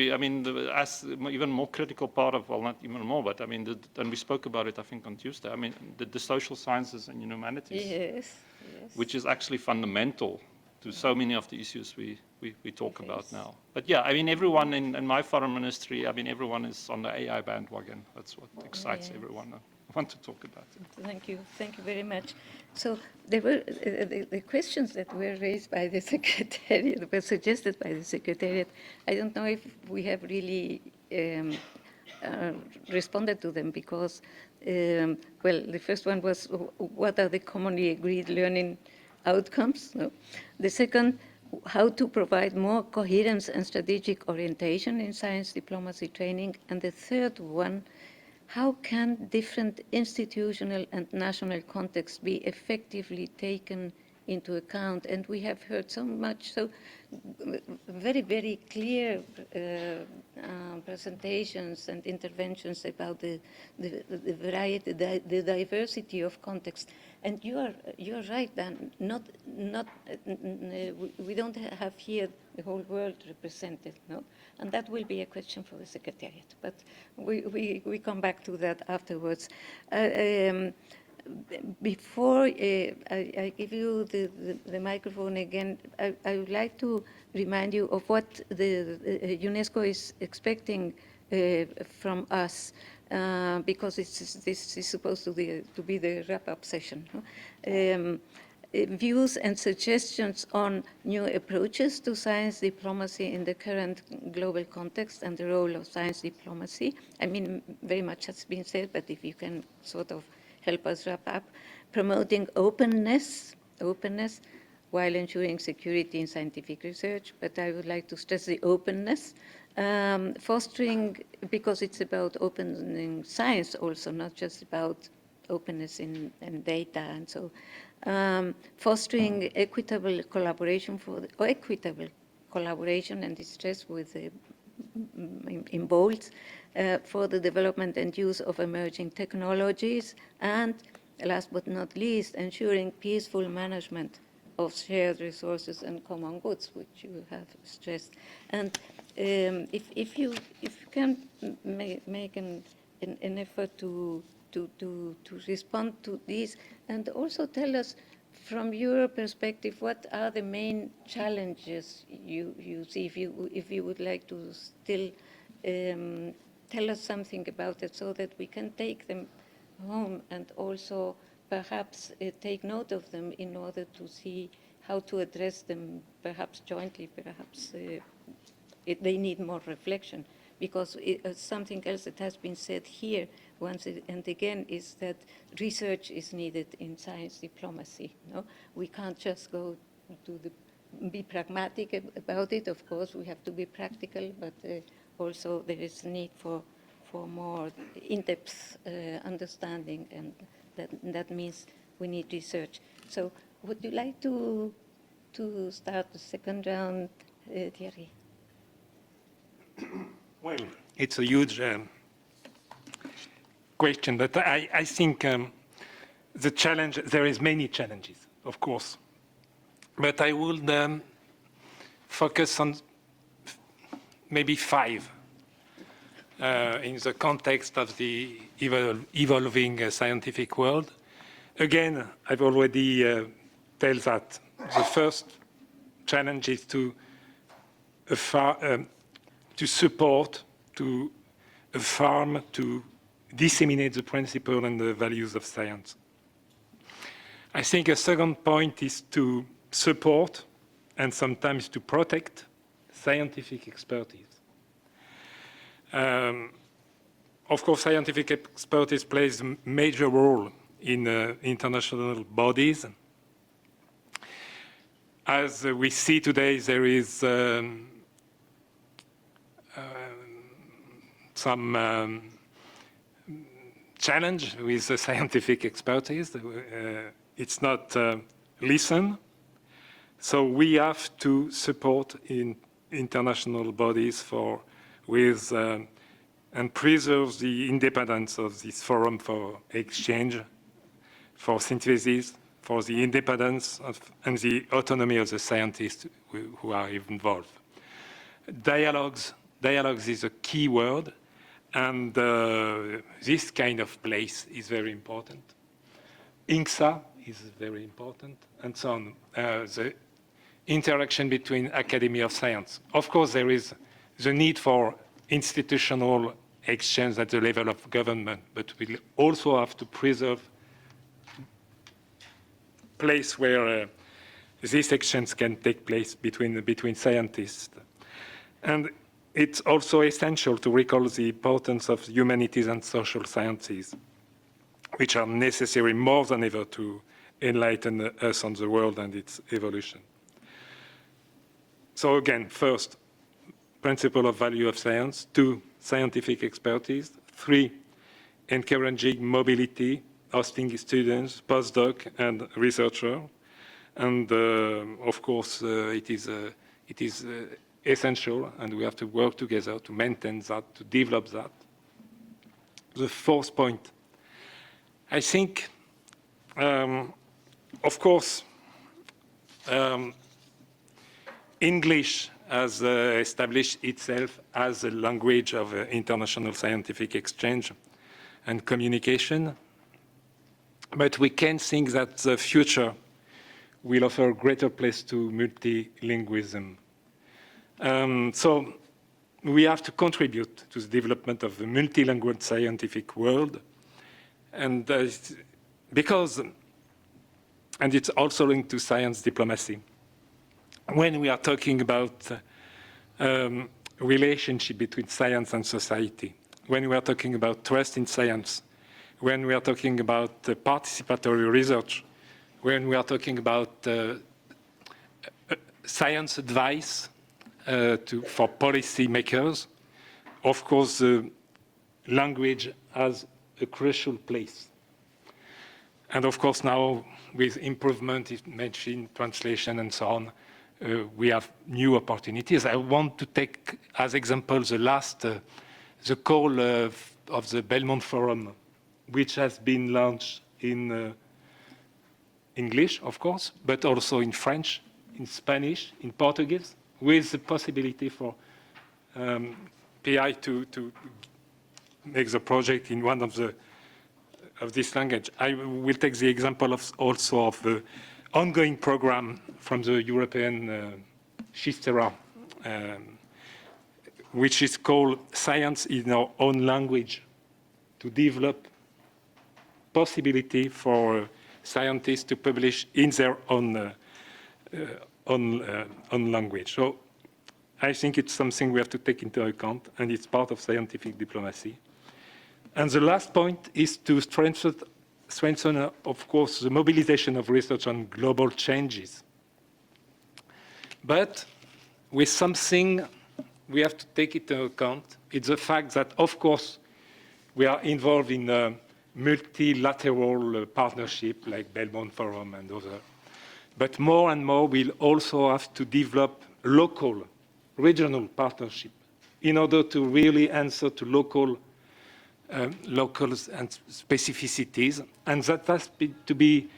As even more critical part of, well, not even more, but I mean, and we spoke about it, I think, on Tuesday. I mean, the social sciences and humanities, yes. Which is actually fundamental to so many of the issues we talk about now. But yeah, I mean, everyone in my foreign ministry, I mean, everyone is on the AI bandwagon. That's what excites everyone. I want to talk about it. Thank you very much. So there were the questions that were raised by the Secretariat, were suggested by the Secretariat. I don't know if we have really responded to them because, well, the first one was, what are the commonly agreed learning outcomes? No. The second, how to provide more coherence and strategic orientation in science diplomacy training. And the third one, how can different institutional and national contexts be effectively taken into account. And we have heard so much, so very, very clear presentations and interventions about the variety, the diversity of context. And you're right, Dan. We don't have here the whole world represented, no? And that will be a question for the Secretariat. But we come back to that afterwards. Before I give you the microphone again, I would like to remind you of what the UNESCO is expecting from us, because this is supposed to be the wrap-up session. Views and suggestions on new approaches to science diplomacy in the current global context and the role of science diplomacy. I mean, very much has been said, but if you can sort of help us wrap up. Promoting openness while ensuring security in scientific research, but I would like to stress the openness. Fostering, because it's about opening science also, not just about openness in data and so. Fostering equitable collaboration and distress with in bold for the development and use of emerging technologies, and last but not least, ensuring peaceful management of shared resources and common goods, which you have stressed. And if you can make an effort to respond to these, and also tell us from your perspective, what are the main challenges you see, if you would like to still tell us something about it, so that we can take them home and also perhaps take note of them in order to see how to address them, perhaps jointly, perhaps they need more reflection. Because something else that has been said here once and again is that research is needed in science diplomacy. No? We can't just go to be pragmatic about it. Of course, we have to be practical, but also there is need for more in-depth understanding, and that means we need research. So would you like to start the second round, Thierry? Well, it's a huge question, but I think the challenge, there is many challenges, of course, but I would focus on maybe 5 in the context of the evolving scientific world. Again, I've already told that the first challenge is to support, to affirm, to disseminate the principle and the values of science. I think a second point is to support and sometimes to protect scientific expertise. Of course, scientific expertise plays a major role in international bodies. As we see today, there is some challenge with the scientific expertise. It's not listened. So we have to support in international bodies and preserve the independence of this forum for exchange, for synthesis, for the independence and the autonomy of the scientists who are involved. Dialogues is a key word, and this kind of place is very important. INCSA is very important, and so on. The interaction between Academy of Science. Of course, there is the need for institutional exchange at the level of government, but we also have to preserve place where this exchange can take place between scientists. And it's also essential to recall the importance of humanities and social sciences, which are necessary more than ever to enlighten us on the world and its evolution. So again, first, principle of value of science. 2, scientific expertise. 3, encouraging mobility, hosting students, postdoc, and researchers. And of course, it is essential, and we have to work together to maintain that, to develop that. The fourth point, I think, of course, English has established itself as a language of international scientific exchange and communication. But we can think that the future will offer a greater place to multilingualism. So we have to contribute to the development of the multilingual scientific world. And because, and it's also linked to science diplomacy. When we are talking about relationship between science and society, when we are talking about trust in science, when we are talking about participatory research, when we are talking about science advice for policy makers, of course, language has a crucial place. And of course, now with improvement in machine translation and so on, we have new opportunities. I want to take as example the call of the Belmont Forum, which has been launched in English, of course, but also in French, in Spanish, in Portuguese, with the possibility for PI to make the project in one of this language. I will take the example also of the ongoing program from the European Schistera, which is called Science in Our Own Language, to develop possibility for scientists to publish in their own language. So I think it's something we have to take into account, and it's part of scientific diplomacy. And the last point is to strengthen, of course, the mobilization of research on global changes. But with something we have to take into account, it's the fact that, of course, we are involved in a multilateral partnership like Belmont Forum and others. But more and more, we'll also have to develop local, regional partnership in order to really answer to locals and specificities. And that has to be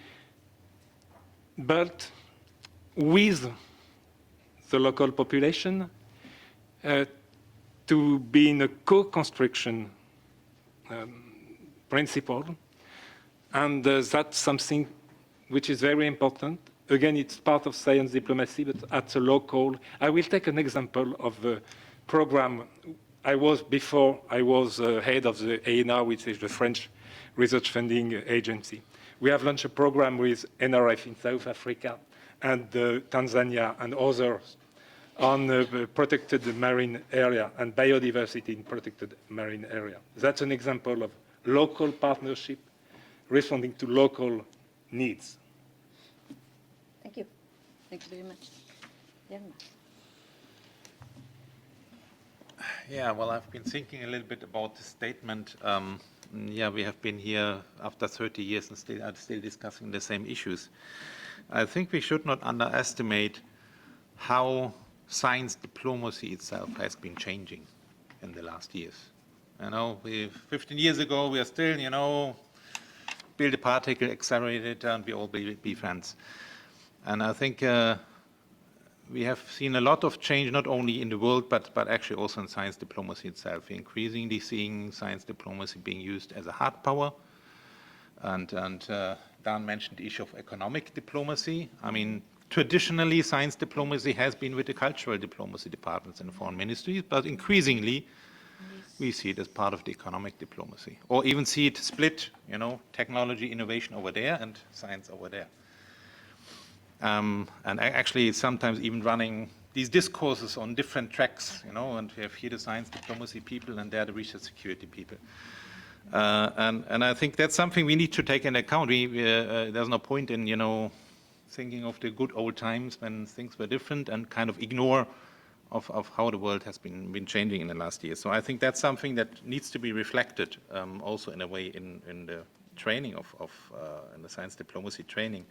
built with the local population to be in a co-construction principle. And that's something which is very important. Again, it's part of science diplomacy, but at the local. I will take an example of a program. Before I was head of the ANR, which is the French research funding agency. We have launched a program with NRF in South Africa and Tanzania and others on the protected marine area and biodiversity in protected marine area. That's an example of local partnership responding to local needs. Thank you. Thank you very much. Jerma. Yeah, well, I've been thinking a little bit about the statement. Yeah, we have been here after 30 years and are still discussing the same issues. I think we should not underestimate how science diplomacy itself has been changing in the last years. 15 years ago, we are still, build a particle accelerator and we all be friends. And I think we have seen a lot of change, not only in the world, but actually also in science diplomacy itself. We're increasingly seeing science diplomacy being used as a hard power. And Dan mentioned the issue of economic diplomacy. I mean, traditionally, science diplomacy has been with the cultural diplomacy departments in the foreign ministries, but increasingly, we see it as part of the economic diplomacy, or even see it split, technology innovation over there and science over there. And actually, sometimes even running these discourses on different tracks, and we have here the science diplomacy people and there the research security people. And I think that's something we need to take into account. There's no point in, thinking of the good old times when things were different and kind of ignore of how the world has been changing in the last years. So I think that's something that needs to be reflected also in a way in the training in the science diplomacy training.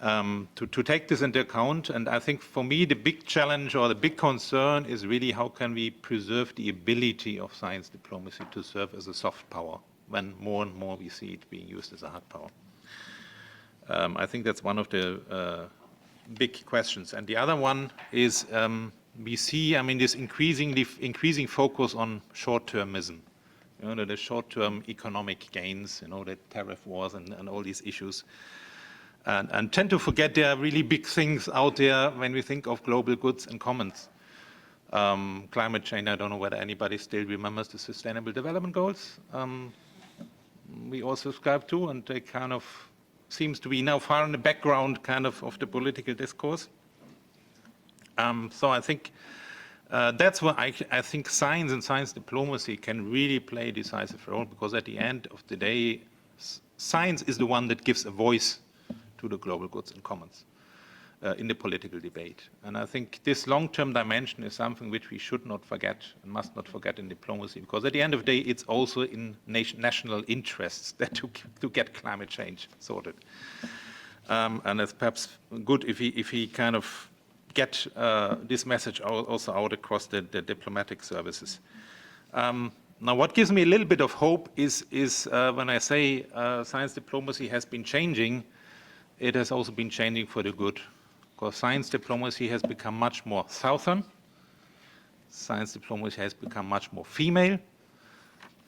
to take this into account. And I think for me, the big challenge or the big concern is really how can we preserve the ability of science diplomacy to serve as a soft power when more and more we see it being used as a hard power. I think that's one of the big questions. And the other one is we see, I mean, this increasing focus on short-termism. You know, the short-term economic gains, you know, the tariff wars and all these issues. And tend to forget there are really big things out there when we think of global goods and commons. Climate change, I don't know whether anybody still remembers the Sustainable Development Goals. We all subscribe to, and they kind of seems to be now far in the background kind of the political discourse. So I think that's where I think science and science diplomacy can really play a decisive role, because at the end of the day, science is the one that gives a voice to the global goods and commons in the political debate. And I think this long-term dimension is something which we should not forget and must not forget in diplomacy, because at the end of the day, it's also in national interests that to get climate change sorted. And it's perhaps good if we kind of get this message also out across the diplomatic services. Now, what gives me a little bit of hope is when I say science diplomacy has been changing, it has also been changing for the good, because science diplomacy has become much more southern. Science diplomacy has become much more female.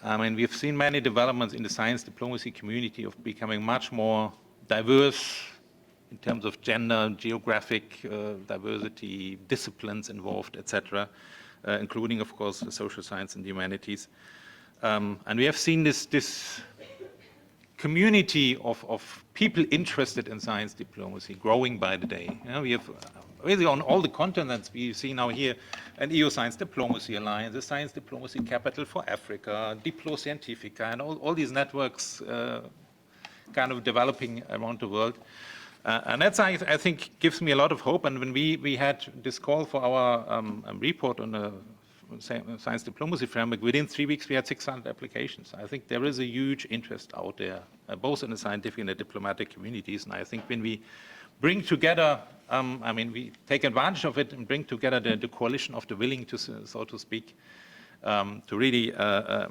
I mean, we've seen many developments in the science diplomacy community of becoming much more diverse in terms of gender, geographic diversity, disciplines involved, etc., including, of course, the social science and the humanities. And we have seen this community of people interested in science diplomacy growing by the day. You know, we have really on all the continents, we see now here an EU Science Diplomacy Alliance, a Science Diplomacy Capital for Africa, Diplo Scientifica, and all these networks kind of developing around the world. And that's, I think, gives me a lot of hope. And when we had this call for our report on the science diplomacy framework, within 3 weeks we had 600 applications. I think there is a huge interest out there, both in the scientific and the diplomatic communities. And I think when we bring together, I mean, we take advantage of it and bring together the coalition of the willing, to so to speak, to really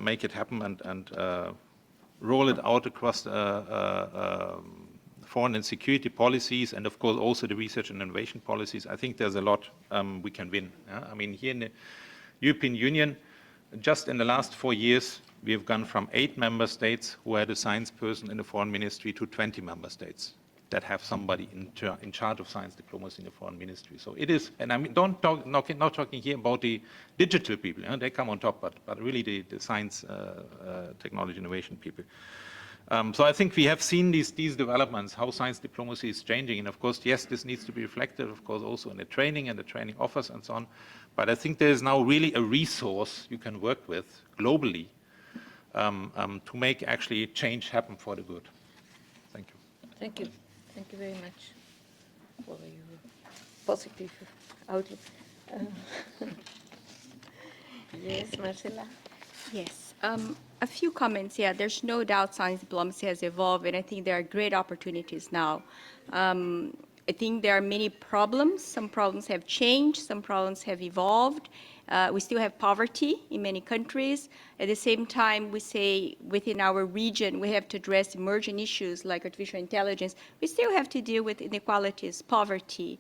make it happen and roll it out across foreign and security policies, and of course also the research and innovation policies. I think there's a lot we can win. Yeah? I mean, here in the European Union, just in the last 4 years, we have gone from 8 member states who had a science person in the foreign ministry to 20 member states that have somebody in charge of science diplomacy in the foreign ministry. So it is, and I mean, not talking here about the digital people, you know, they come on top, but really the science, technology, innovation people. So I think we have seen these developments, how science diplomacy is changing. And of course, yes, this needs to be reflected, of course, also in the training and the training offers and so on. But I think there is now really a resource you can work with globally to make actually change happen for the good. Thank you. Thank you. Thank you very much for your positive outlook. Yes, Marcela? Yes. A few comments. Yeah, there's no doubt science diplomacy has evolved, and I think there are great opportunities now. I think there are many problems. Some problems have changed. Some problems have evolved. We still have poverty in many countries. At the same time, we say within our region, we have to address emerging issues like artificial intelligence. We still have to deal with inequalities, poverty,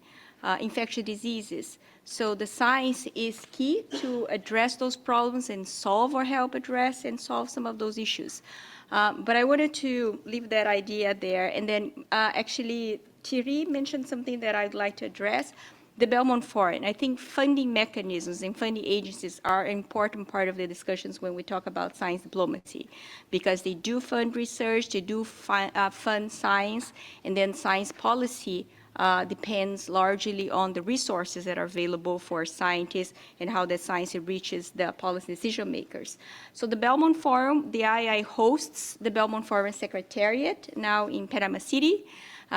infectious diseases. So the science is key to address those problems and solve or help address and solve some of those issues. But I wanted to leave that idea there. And then actually, Thierry mentioned something that I'd like to address, the Belmont Forum. I think funding mechanisms and funding agencies are an important part of the discussions when we talk about science diplomacy, because they do fund research, they do fund science, and then science policy depends largely on the resources that are available for scientists and how that science reaches the policy decision makers. So the Belmont Forum, the II hosts the Belmont Forum Secretariat now in Panama City.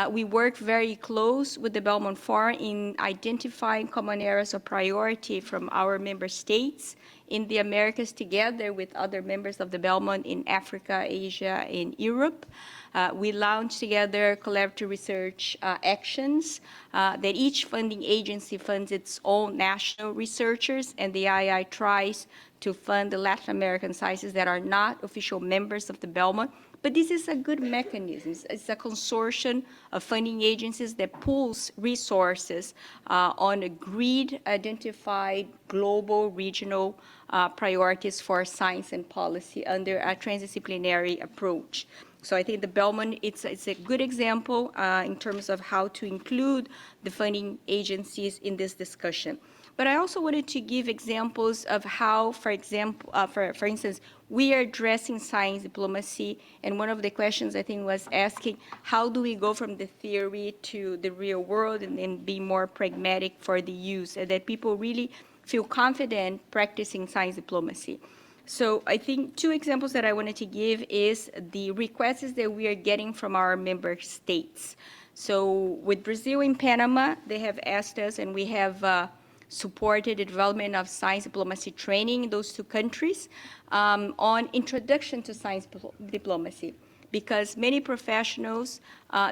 We work very close with the Belmont Forum in identifying common areas of priority from our member states in the Americas together with other members of the Belmont in Africa, Asia, and Europe. We launched together collaborative research actions that each funding agency funds its own national researchers, and the II tries to fund the Latin American sciences that are not official members of the Belmont. But this is a good mechanism. It's a consortium of funding agencies that pools resources on agreed, identified, global, regional priorities for science and policy under a transdisciplinary approach. So I think the Belmont, it's a good example in terms of how to include the funding agencies in this discussion. But I also wanted to give examples of how, for example, for instance, we are addressing science diplomacy, and one of the questions I think was asking, how do we go from the theory to the real world and be more pragmatic for the use, and that people really feel confident practicing science diplomacy. So I think two examples that I wanted to give is the requests that we are getting from our member states. So with Brazil and Panama, they have asked us, and we have supported the development of science diplomacy training in those two countries on introduction to science diplomacy. Because many professionals,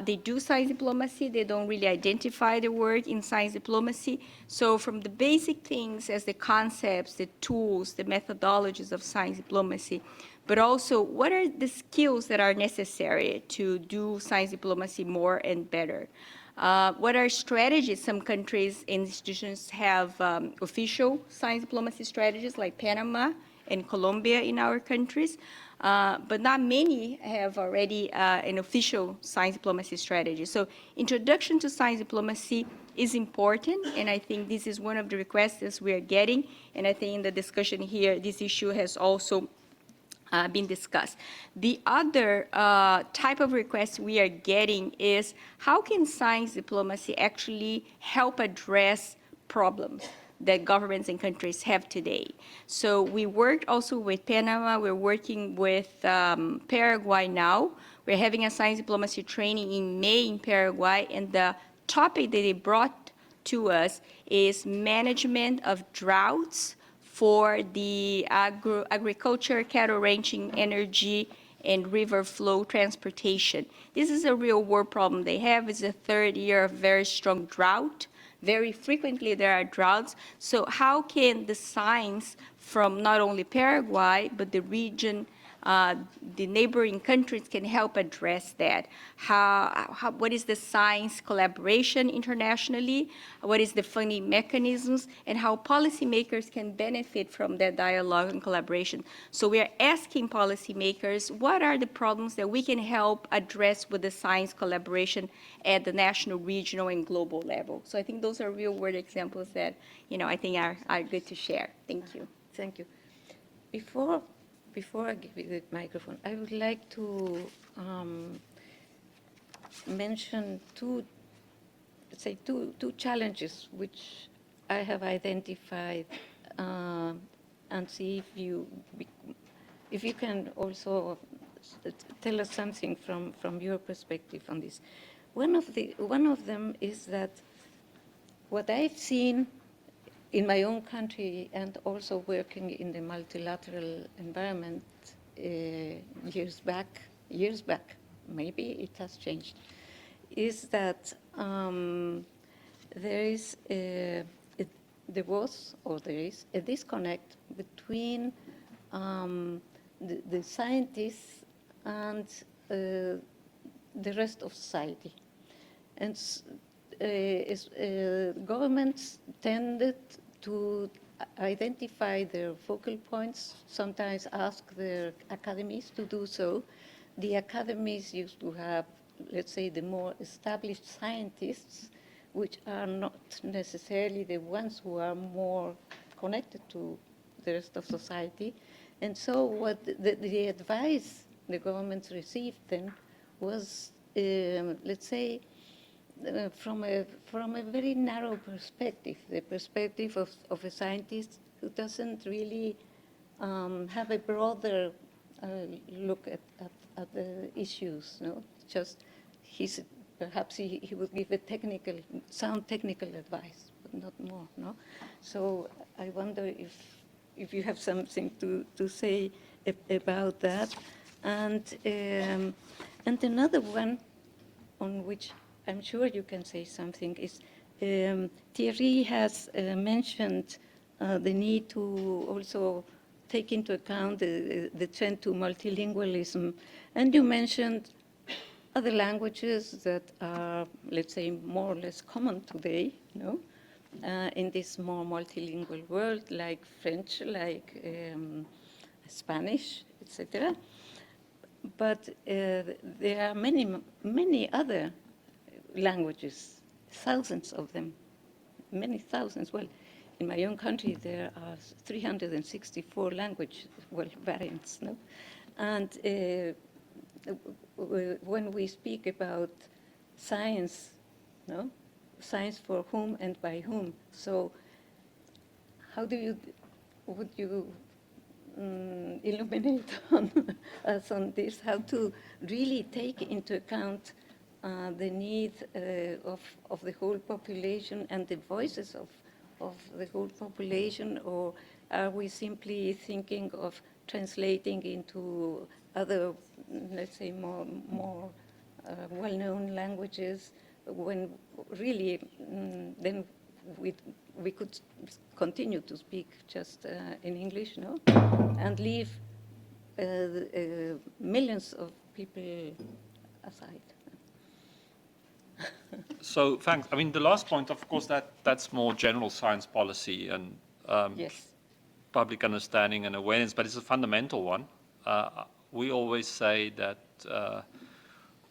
they do science diplomacy, they don't really identify the word in science diplomacy. So from the basic things as the concepts, the tools, the methodologies of science diplomacy, but also what are the skills that are necessary to do science diplomacy more and better? What are strategies? Some countries and institutions have official science diplomacy strategies like Panama and Colombia in our countries, but not many have already an official science diplomacy strategy. So introduction to science diplomacy is important, and I think this is one of the requests that we are getting, and I think in the discussion here, this issue has also been discussed. The other type of request we are getting is how can science diplomacy actually help address problems that governments and countries have today? So we worked also with Panama, we're working with Paraguay now. We're having a science diplomacy training in May in Paraguay, and the topic that they brought to us is management of droughts for the agriculture, cattle ranching, energy, and river flow transportation. This is a real world problem they have. It's the third year of very strong drought. Very frequently there are droughts. So how can the science from not only Paraguay, but the region, the neighboring countries can help address that? What is the science collaboration internationally? What is the funding mechanisms? And how policymakers can benefit from that dialogue and collaboration? So we are asking policymakers, what are the problems that we can help address with the science collaboration at the national, regional, and global level? So I think those are real-world examples that, I think are good to share. Thank you. Thank you. Before I give you the microphone, I would like to mention two challenges which I have identified and see if you can also tell us something from your perspective on this. One of them is that what I've seen in my own country and also working in the multilateral environment years back, maybe it has changed, is that there is a disconnect between the scientists and the rest of society. And governments tended to identify their focal points, sometimes ask their academies to do so. The academies used to have, let's say, the more established scientists, which are not necessarily the ones who are more connected to the rest of society. And so what the advice the governments received then was, let's say, from a very narrow perspective, the perspective of a scientist who doesn't really have a broader look at the issues. No, just perhaps he would give a sound technical advice, but not more. No, so I wonder if you have something to say about that. And another one on which I'm sure you can say something is Thierry has mentioned the need to also take into account the trend to multilingualism. And you mentioned other languages that are, let's say, more or less common today, in this more multilingual world, like French, like Spanish, etc. But there are many other languages, thousands of them, many thousands. Well, in my own country, there are 364 language variants, no? And when we speak about science, no? Science for whom and by whom. So how would you illuminate us on this, how to really take into account the need of the whole population and the voices of the whole population, or are we simply thinking of translating into other, let's say, more well-known languages, when really then we could continue to speak just in English, no? And leave millions of people aside. So thanks. I mean, the last point, of course, that's more general science policy and Yes. public understanding and awareness, but it's a fundamental one. We always say that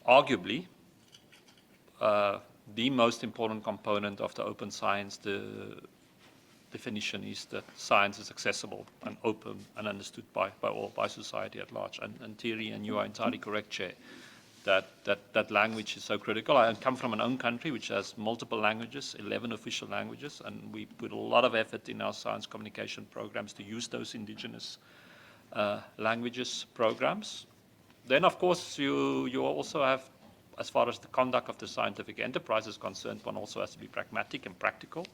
arguably the most important component of the open science, the definition is that science is accessible and open and understood by all, by society at large. And Thierry, and you are entirely correct, Chair, that language is so critical. I come from an own country which has multiple languages, 11 official languages, and we put a lot of effort in our science communication programs to use those indigenous languages programs. Then, of course, you also have, as far as the conduct of the scientific enterprise is concerned, one also has to be pragmatic and practical.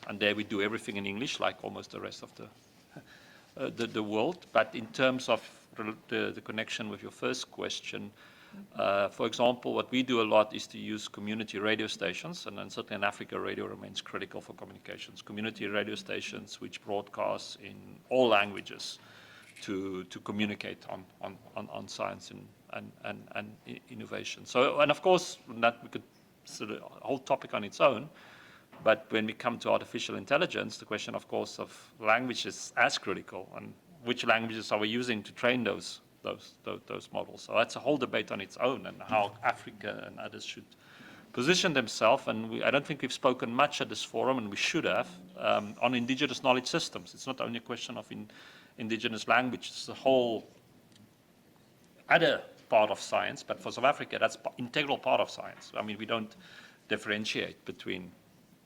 And there we do everything in English, like almost the rest of the world. But in terms of the connection with your first question, for example, what we do a lot is to use community radio stations, and then certainly in Africa, radio remains critical for communications. Community radio stations which broadcast in all languages to communicate on science and innovation. So, and of course, that we could sort of a whole topic on its own. But when we come to artificial intelligence, the question, of course, of language is as critical, and which languages are we using to train those models? So that's a whole debate on its own, and how Africa and others should position themselves. And I don't think we've spoken much at this forum, and we should have, on indigenous knowledge systems. It's not only a question of indigenous language; it's the whole other part of science. But for South Africa, that's an integral part of science. I mean, we don't differentiate between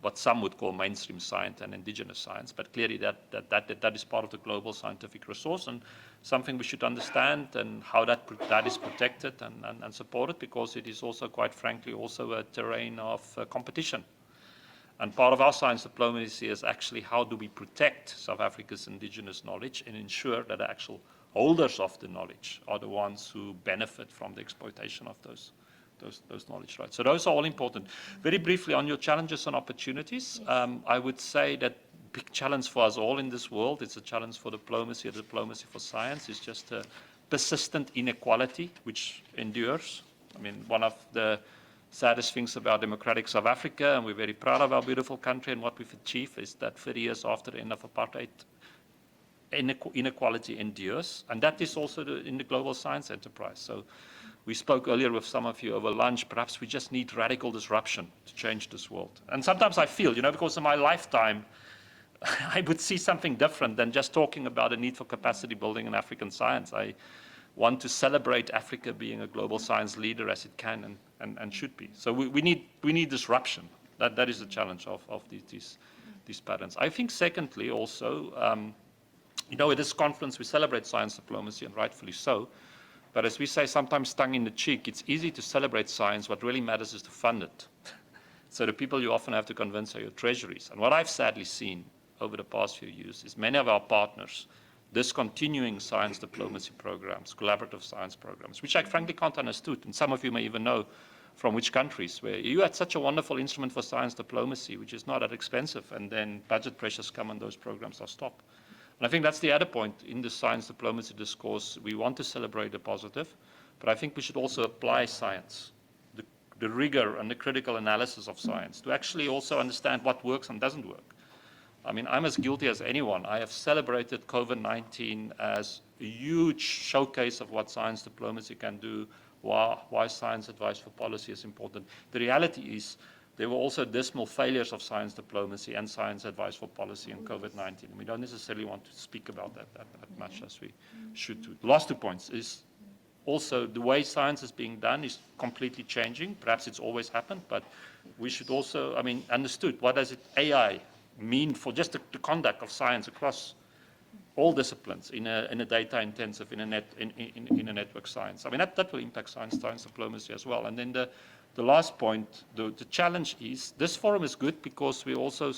what some would call mainstream science and indigenous science, but clearly that is part of the global scientific resource, and something we should understand, and how that is protected and supported, because it is also, quite frankly, also a terrain of competition. And part of our science diplomacy is actually how do we protect South Africa's indigenous knowledge and ensure that the actual holders of the knowledge are the ones who benefit from the exploitation of those knowledge rights. So those are all important. Very briefly on your challenges and opportunities, I would say that big challenge for us all in this world, it's a challenge for diplomacy, a diplomacy for science, is just a persistent inequality which endures. I mean, one of the saddest things about democratic South Africa, and we're very proud of our beautiful country and what we've achieved, is that 30 years after the end of apartheid, inequality endures, and that is also in the global science enterprise. So we spoke earlier with some of you over lunch, perhaps we just need radical disruption to change this world. And sometimes I feel, because in my lifetime, I would see something different than just talking about the need for capacity building in African science. I want to celebrate Africa being a global science leader as it can and should be. So we need disruption. That is the challenge of these patterns. I think secondly also, at this conference we celebrate science diplomacy, and rightfully so. But as we say, sometimes tongue in the cheek, it's easy to celebrate science. What really matters is to fund it. So the people you often have to convince are your treasuries. And what I've sadly seen over the past few years is many of our partners discontinuing science diplomacy programs, collaborative science programs, which I frankly can't understand. And some of you may even know from which countries, where you had such a wonderful instrument for science diplomacy, which is not that expensive, and then budget pressures come and those programs are stopped. And I think that's the other point in the science diplomacy discourse. We want to celebrate the positive, but I think we should also apply science, the rigor and the critical analysis of science, to actually also understand what works and doesn't work. I mean, I'm as guilty as anyone. I have celebrated COVID-19 as a huge showcase of what science diplomacy can do, why science advice for policy is important. The reality is there were also dismal failures of science diplomacy and science advice for policy in COVID-19. And we don't necessarily want to speak about that much as we should do. The last 2 points is also the way science is being done is completely changing. Perhaps it's always happened, but we should also, understood what does AI mean for just the conduct of science across all disciplines in a data intensive, in a network science. I mean, that will impact science diplomacy as well. And then the last point, the challenge is, this forum is good because we also,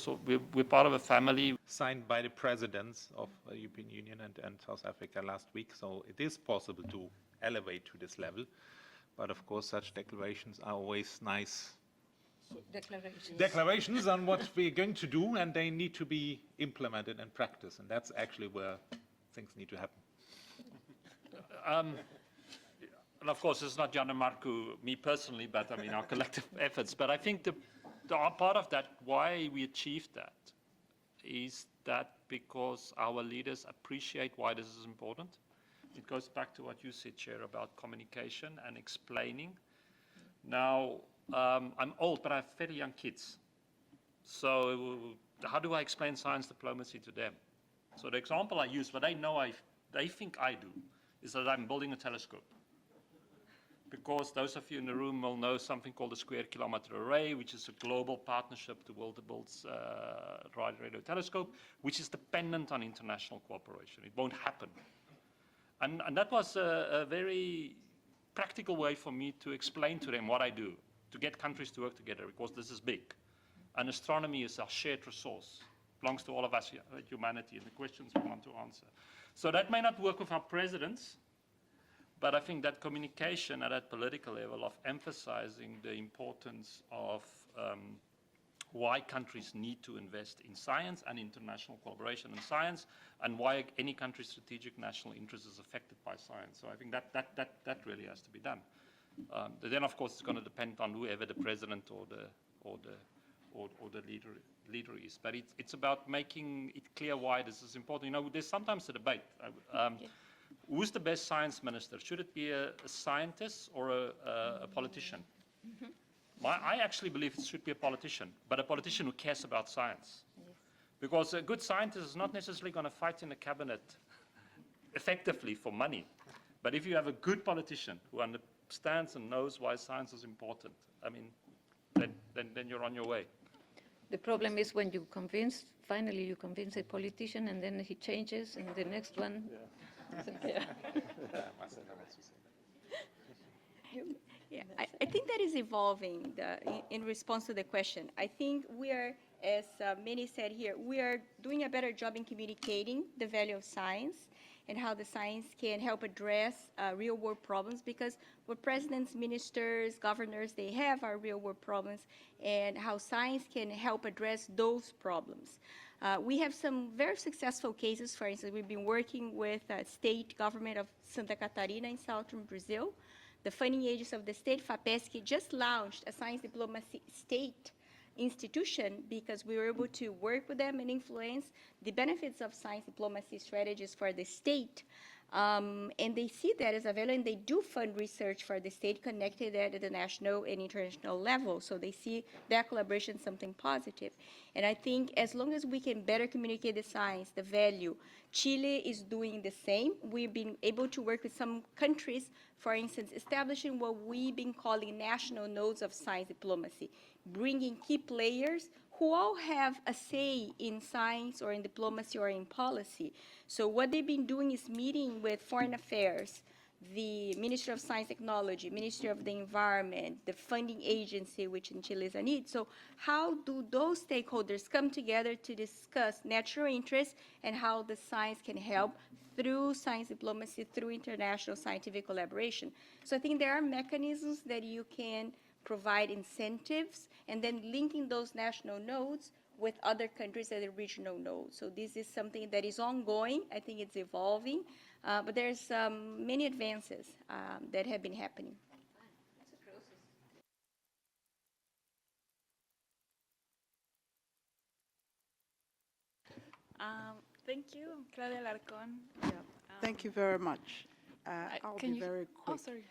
we're part of a family. Signed by the presidents of the European Union and South Africa last week, so it is possible to elevate to this level. But of course, such declarations are always nice declarations on what we're going to do, and they need to be implemented and practiced, and that's actually where things need to happen. And of course, it's not Jan and Marco, me personally, but I mean our collective efforts. But I think the part of that, why we achieved that, is that because our leaders appreciate why this is important. It goes back to what you said, Chair, about communication and explaining. Now, I'm old, but I have very young kids. So how do I explain science diplomacy to them? So the example I use, what they know they think I do, is that I'm building a telescope. Because those of you in the room will know something called the Square Kilometre Array, which is a global partnership to build radio telescope, which is dependent on international cooperation. It won't happen. And that was a very practical way for me to explain to them what I do, to get countries to work together, because this is big. And astronomy is our shared resource. It belongs to all of us, humanity, and the questions we want to answer. So that may not work with our presidents, but I think that communication at that political level of emphasizing the importance of why countries need to invest in science and international collaboration in science, and why any country's strategic national interest is affected by science. So I think that really has to be done. Then, of course, it's going to depend on whoever the president or the leader is. But it's about making it clear why this is important. You know, there's sometimes a debate. Who's the best science minister? Should it be a scientist or a politician? Mm-hmm. I actually believe it should be a politician, but a politician who cares about science. Yes. Because a good scientist is not necessarily going to fight in the cabinet effectively for money. But if you have a good politician who understands and knows why science is important, I mean, then you're on your way. The problem is when you finally you convince a politician, and then he changes, and the next one. Yeah. Yeah, I think that is evolving in response to the question. I think we are, as many said here, we are doing a better job in communicating the value of science and how the science can help address real-world problems, because what presidents, ministers, governors, they have are real-world problems, and how science can help address those problems. We have some very successful cases. For instance, we've been working with state government of Santa Catarina in southern Brazil. The funding agency of the state, FAPESC, just launched a science diplomacy state institution because we were able to work with them and influence the benefits of science diplomacy strategies for the state. And they see that as available, and they do fund research for the state connected at the national and international level. So they see that collaboration something positive. And I think as long as we can better communicate the science, the value, Chile is doing the same. We've been able to work with some countries, for instance, establishing what we've been calling national nodes of science diplomacy, bringing key players who all have a say in science or in diplomacy or in policy. So what they've been doing is meeting with foreign affairs, the Ministry of Science and Technology, Ministry of the Environment, the funding agency, which in Chile is ANID. So how do those stakeholders come together to discuss natural interests and how the science can help through science diplomacy, through international scientific collaboration? So I think there are mechanisms that you can provide incentives and then linking those national nodes with other countries at the regional nodes. So this is something that is ongoing. I think it's evolving, but there's many advances that have been happening. Thank you, Claudia Larcón. Thank you very much. I'll can be you- very Oh, quick. sorry.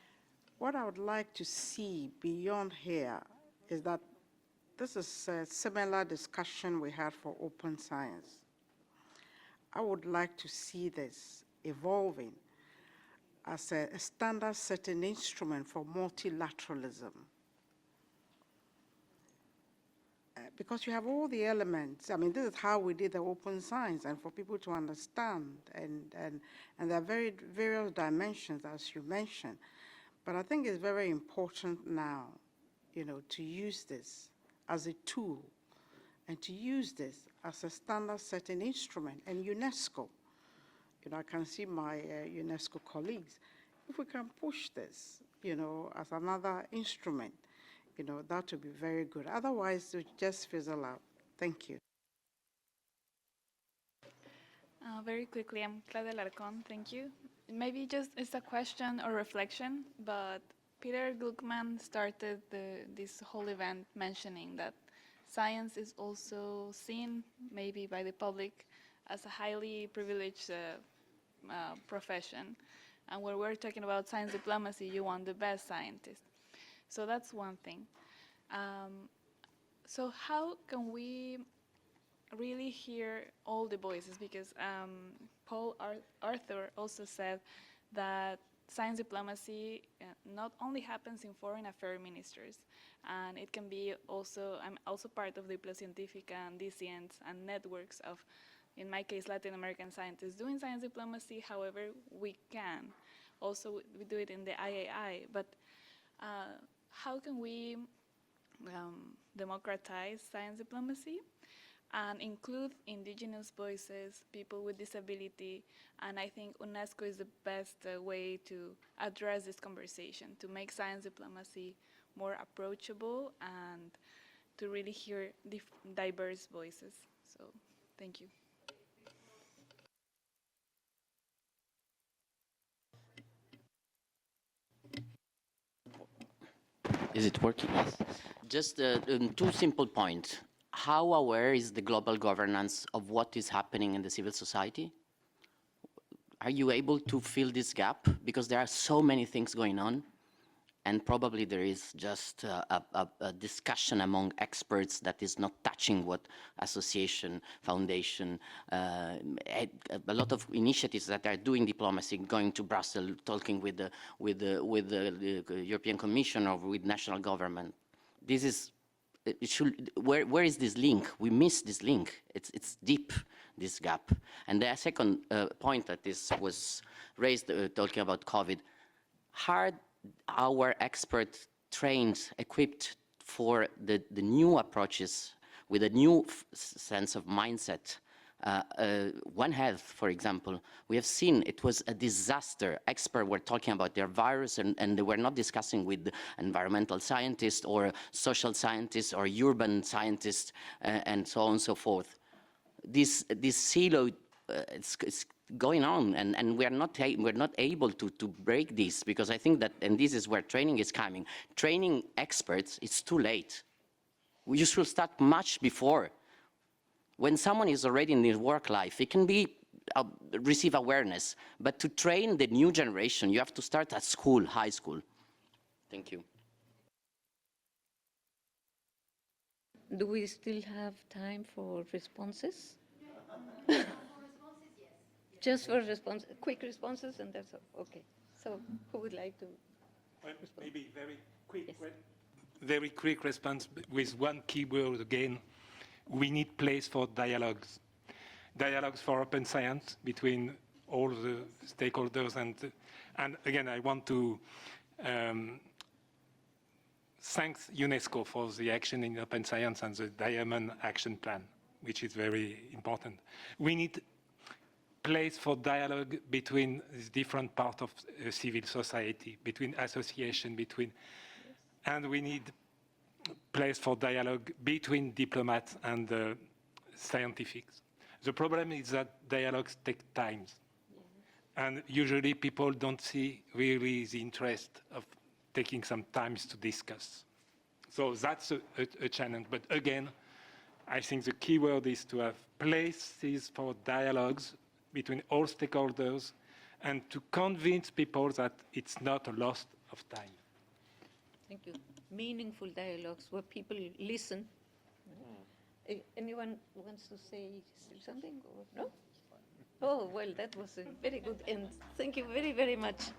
What I would like to see beyond here is that this is a similar discussion we had for open science. I would like to see this evolving as a standard-setting instrument for multilateralism. Because you have all the elements. I mean, this is how we did the open science, and for people to understand, and there are various dimensions, as you mentioned. But I think it's very important now, to use this as a tool and to use this as a standard-setting instrument. And UNESCO, I can see my UNESCO colleagues, if we can push this, as another instrument, that would be very good. Otherwise, it would just fizzle out. Thank you. Very quickly, I'm Claudia Larcón, thank you. Maybe just it's a question or reflection, but Peter Gluckman started this whole event mentioning that science is also seen, maybe by the public, as a highly privileged profession. And when we're talking about science diplomacy, you want the best scientists. So that's one thing. So how can we really hear all the voices? Because Paul Arthur also said that science diplomacy not only happens in foreign affairs ministers, and it can be also, I'm also part of the Diplo Científica and DCNs and networks of, in my case, Latin American scientists doing science diplomacy however we can. Also, we do it in the IAI, but how can we democratize science diplomacy and include indigenous voices, people with disability, and I think UNESCO is the best way to address this conversation, to make science diplomacy more approachable and to really hear diverse voices. So, thank you. Is it working? Yes. Just two simple points. How aware is the global governance of what is happening in the civil society? Are you able to fill this gap? Because there are so many things going on, and probably there is just a discussion among experts that is not touching what association, foundation, a lot of initiatives that are doing diplomacy, going to Brussels, talking with the European Commission or with national government. This is, where is this link? We miss this link. It's deep, this gap. And the second point that was raised, talking about COVID, our experts trained, equipped for the new approaches with a new sense of mindset. One Health, for example, we have seen it was a disaster. Experts were talking about their virus and they were not discussing with environmental scientists or social scientists or urban scientists and so on and so forth. This silo, it's going on, and we're not able to break this, because I think that, and this is where training is coming. Training experts, it's too late. You should start much before. When someone is already in their work life, it can be receive awareness, but to train the new generation, you have to start at school, high school. Thank you. Do we still have time for responses? Just for quick responses, and that's all. Okay. So, who would like to respond? Maybe very quick, Yes. very quick response with one key word again. We need place for dialogues. Dialogues for open science between all the stakeholders and And again, I want to thank UNESCO for the action in open science and the Diamond Action Plan, which is very important. We need place for dialogue between the different parts of civil society, between association, and we need place for dialogue between diplomats and scientists. The problem is that dialogues take time. And usually people don't see really the interest of taking some time to discuss. So that's a challenge. But again, I think the key word is to have places for dialogues between all stakeholders and to convince people that it's not a loss of time. Thank you. Meaningful dialogues where people listen. Anyone wants to say something? Or no? Oh, well, that was a very good end. Thank you very, very much.